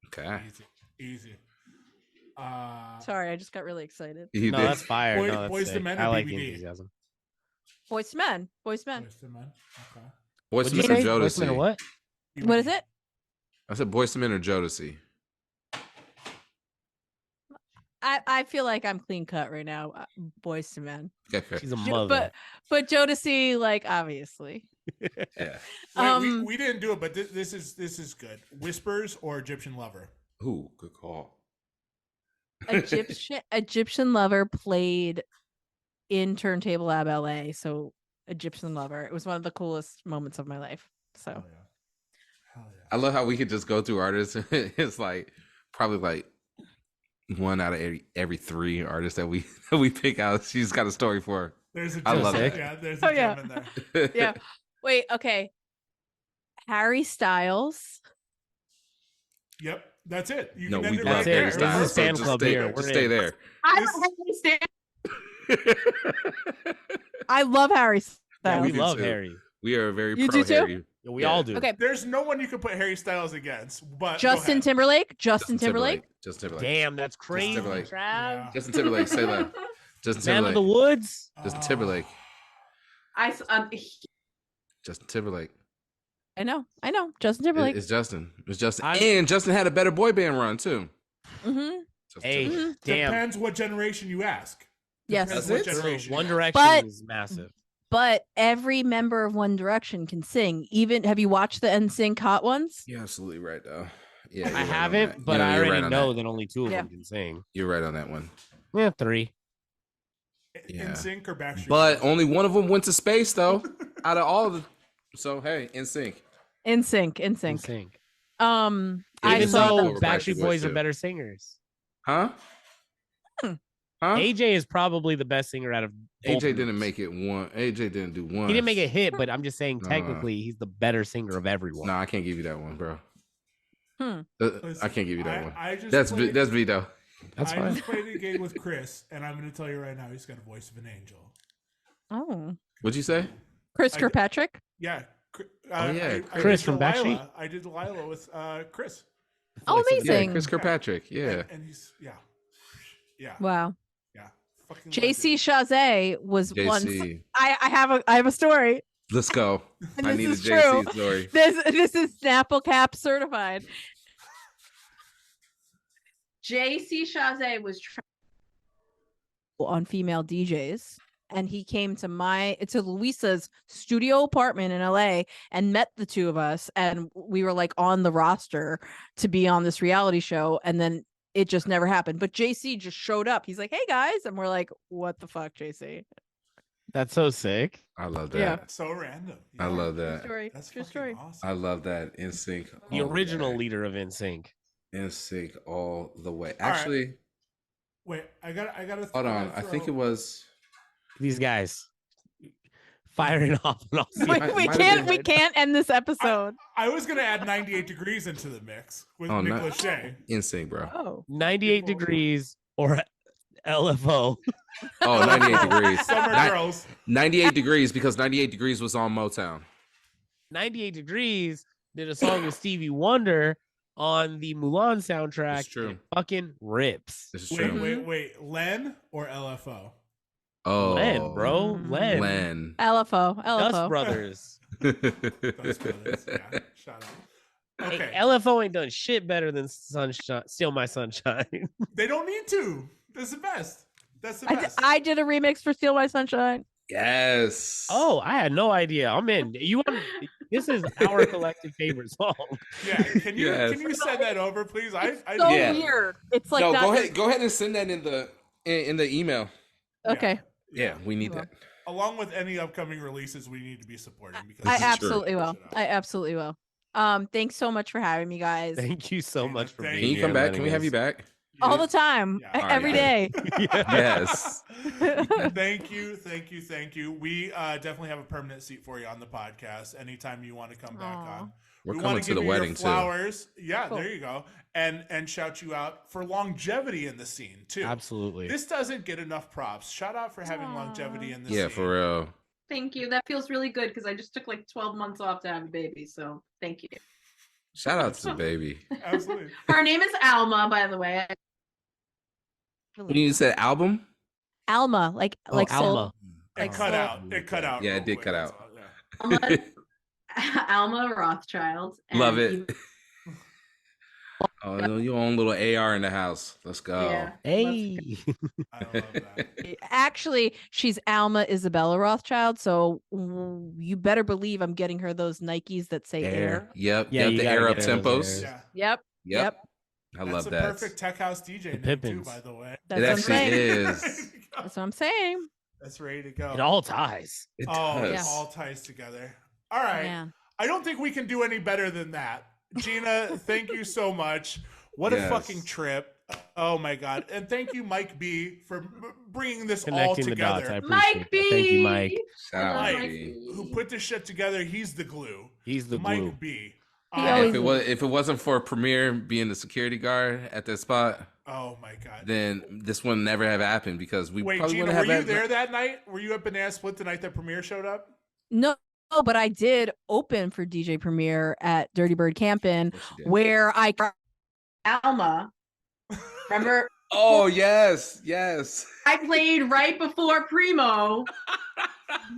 Okay. Easy. Sorry, I just got really excited. He No, did. that's fire. Boy- No, that's Boys to sick. Men I or like the BBD? enthusiasm. Boys to Men. Boys to Men. Boys to Men. Okay. Boys What'd to you Men or say? Boys to Men or Jodeci? what? What is it? I said Boys to Men or Jodeci. I feel like I'm clean cut right now. Boys to Men. Okay, fair. She's a mother. But Jodeci, like obviously. Yeah. Wait, we didn't do it, but this is good. Whispers or Egyptian Lover? Ooh, good call. Egyptian Lover played in Turntable Lab LA. So Egyptian Lover. It was one of the coolest moments of my life. So Hell yeah. I love how we could just go through artists. It's like probably like 1 out of every 3 artists that we pick out. She's got a story for her. There's a I gem. love it. Yeah, there's a gem in there. Yeah. Wait, okay. Harry Styles. Yep, that's it. You No, can we end it love right Harry there. Styles. This is fan just club stay here. there. We're Just stay in. there. I This- don't understand. I love Harry Styles. Yeah, we do love too. Harry. We are very You pro do too? Harry. Yeah, we Yeah. all do. Okay. There's no one you could put Harry Styles against, but go Justin ahead. Timberlake. Justin Timberlake. Justin Timberlake. Damn, that's crazy. Timberlake. Trav. Yeah. Justin Timberlake. Say that. Justin Man of the Timberlake. Woods. Justin Oh. Timberlake. Justin Timberlake. I know. Justin Timberlake. It's Justin. It's Justin. I'm- And Justin had a better boy band run too. Mm-hmm. Justin Hey, Timberlake. damn. Depends what generation you ask. Yes. Depends That's what it? generation One you ask. Direction But- is massive. But every member of One Direction can sing. Even have you watched the NSYNC Hot Ones? You're absolutely right though. Yeah, you're I right on haven't, that. but You're I right already on know that. that only 2 of Yeah. them can sing. You're right on that one. Yeah, 3. Yeah. NSYNC or Backstreet But Boys? only one of them went to space though. Out of all of the, so hey, in sync. In sync. Can I sing. I Even saw though them. Over Backstreet Backstreet Boys Boys are too. better singers. Huh? Hmm. Huh? AJ is probably the best singer out of both AJ didn't groups. make it one. AJ didn't do one. He didn't make a hit, but I'm just saying No. technically he's the better singer of everyone. No, I can't give you that one, bro. Hmm. I can't give you that one. I just That's played, that's me though. That's I fine. just played a game with Chris, and I'm going to tell you right now, he's got a voice of an angel. Oh, What'd you say? Chris I- Kirkpatrick. Yeah. yeah, I Chris did from Delilah. Backstreet? I did Delilah with Chris. Oh, Like some- Yeah, amazing. Chris Kirkpatrick. Yeah. And he's, yeah. Wow. Yeah. Fucking JC legend. Chazé was once. JC. I have a story. Let's go. And I this need a is JC true. story. This is Snapple Cap certified. JC Chazé was On female DJs, and he came to Luisa's studio apartment in LA and met the two of us, and we were like on the roster to be on this reality show, and then it just never happened. But JC just showed up. He's like, "Hey guys," and we're like, "What the fuck, JC?" That's so sick. I love that. Yeah. So random. I love True that. story. That's True fucking story. awesome. I love that. In sync. The original leader of NSYNC. In sync all the way. right. Actually, Wait, I got to hold on. I think it was. These guys firing off and off. Wait, We, might- we might have can't been- end this episode. I was going to add 98 Degrees into the mix with Oh, Nick no. Lachey. In sync, bro. Oh, 98 degrees or LFO. Oh, 98 degrees. Summer Ni- Girls. 98 degrees because 98 degrees was on Motown. 98 degrees did a song with Stevie Wonder on the Mulan soundtrack. It's true. It fucking rips. This is Wait, true. wait. Len or LFO? Oh, Len, bro. Len. Len. LFO. Dust LFO. Brothers. Those brothers. Yeah, shout out. Hey, Okay. LFO ain't done shit better than Sunshine. Steal My Sunshine. They don't need to. That's the best. That's the I, best. I did a remix for Steal My Sunshine. Yes. Oh, I had no idea. I'm in. You want? This is our collective favorite song. Yeah, can you Yes. can you send that over, please? I So Yeah. weird. It's like no, not go just- ahead. Go ahead and send that in the email. Okay, Yeah, we need that. Along with any upcoming releases, we need to be supporting because I This is true. absolutely will. I absolutely will. Thanks so much for having me, guys. Thank you so Hey, much for thank being Can you here come back? and Can we have you letting back? All the time, Yeah. All every right. day. Yes. Thank you. We definitely have a permanent seat for you on the podcast anytime you want to come back Aw. on. We're We coming wanna to give the you your wedding too. flowers. Yeah, Cool. there you go. And shout you out for longevity in the scene too. Absolutely. This doesn't get enough props. Shout out for having Aw. longevity in the Yeah, scene. for real. Thank you. That feels really good because I just took like 12 months off to have a baby. So thank you. Shout out to the baby. Absolutely. Her name is Alma, by the way. When you said album, Alma, like Alma. soul. It Like cut soul. out. It cut out. Yeah, real it did quick, cut that's out. all, yeah. Alma Rothschild. and love it. you- Oh, your own little AR in the house. Let's go. Yeah. Hey. I love that. Actually, she's Alma Isabella Rothschild, so you better believe I'm getting her those Nikes that say air. Yep. Yeah, Yep. you The gotta air up get those tempos. airs. Yeah. Yep. Yep. I That's love a that. perfect tech house DJ The name too, Pippins. by the way. That's It what I'm actually saying. is. That's what I'm saying. That's ready to go. It all ties. It Oh, does. it all ties together. All right. Yeah. I don't think we can do any better than that. Gina, thank you so much. What a fucking trip. Oh my God. And thank you, Mike B, for bringing this Connecting all the dots. I together. appreciate Mike that. Thank you, Mike. B. Shout out, Mike, Mike B. who put this shit together. He's the glue. He's the glue. Mike B. He always If it wasn't for Premier being the security guard at that spot, oh my God, then this would never have happened because we wait, probably Gina, wouldn't were have you there that night? Were you at Banana Split the night that Premier showed up? No, but I did open for DJ Premier at Dirty Bird Campin', where I Alma. Remember? Oh yes. I played right before Primo.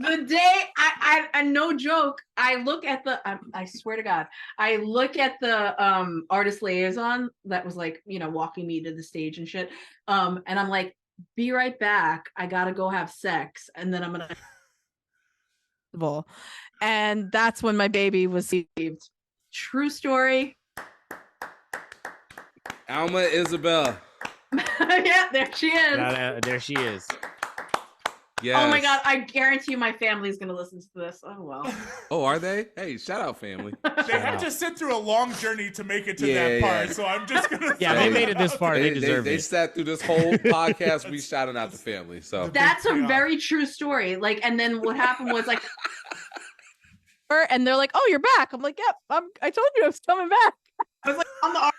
The day I no joke, I look at the I swear to God, I look at the artist liaison that was like, walking me to the stage and shit. And I'm like, be right back. I gotta go have sex. And then I'm gonna and that's when my baby was saved. True story. Alma Isabel. Yeah, there she is. There she is. Yes. Oh my God, I guarantee you my family's gonna listen to this. Oh well. Oh, are they? Hey, shout out family. They had to sit through a long journey to make it to that part, so I'm just gonna they made it this far. They deserve it. They sat through this whole podcast. We shouting out the family. So that's a very true story. Like, and then what happened was like, and they're like, "Oh, you're back." I'm like, "Yep, I told you I was coming back." I was like on the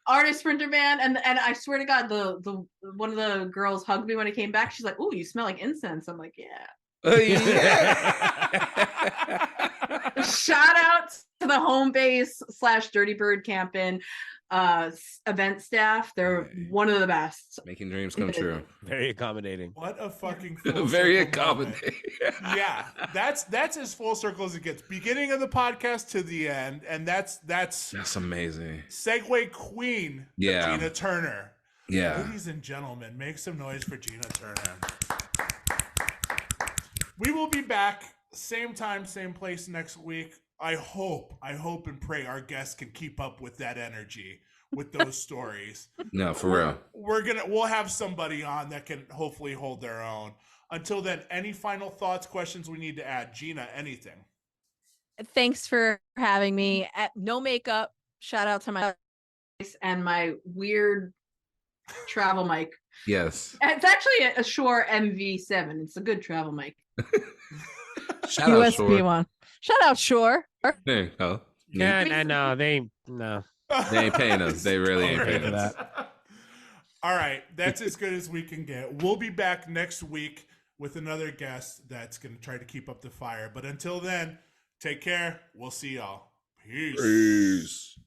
artist sprinter band, and I swear to God, the one of the girls hugged me when I came back. She's like, "Oh, you smell like incense." I'm like, "Yeah." Shout out to the home base / Dirty Bird Campin' event staff. They're one of the best. Making dreams come true. Very accommodating. What a fucking very accommodating. Yeah, that's as full circle as it gets. Beginning of the podcast to the end, and that's amazing. Segue queen, yeah, Gina Turner. Yeah, ladies and gentlemen, make some noise for Gina Turner. We will be back same time, same place next week. I hope and pray our guests can keep up with that energy, with those stories. No, for real. We'll have somebody on that can hopefully hold their own. Until then, any final thoughts, questions we need to add? Gina, anything? Thanks for having me. No makeup. Shout out to my and my weird travel mic. Yes. It's actually a Shure MV7. It's a good travel mic. Shout out USB Shure. one. Shout out Shure. There you go. Yeah, no. They ain't paying us. They really ain't paying us. All right, that's as good as we can get. We'll be back next week with another guest that's going to try to keep up the fire. But until then, take care. We'll see y'all. Peace.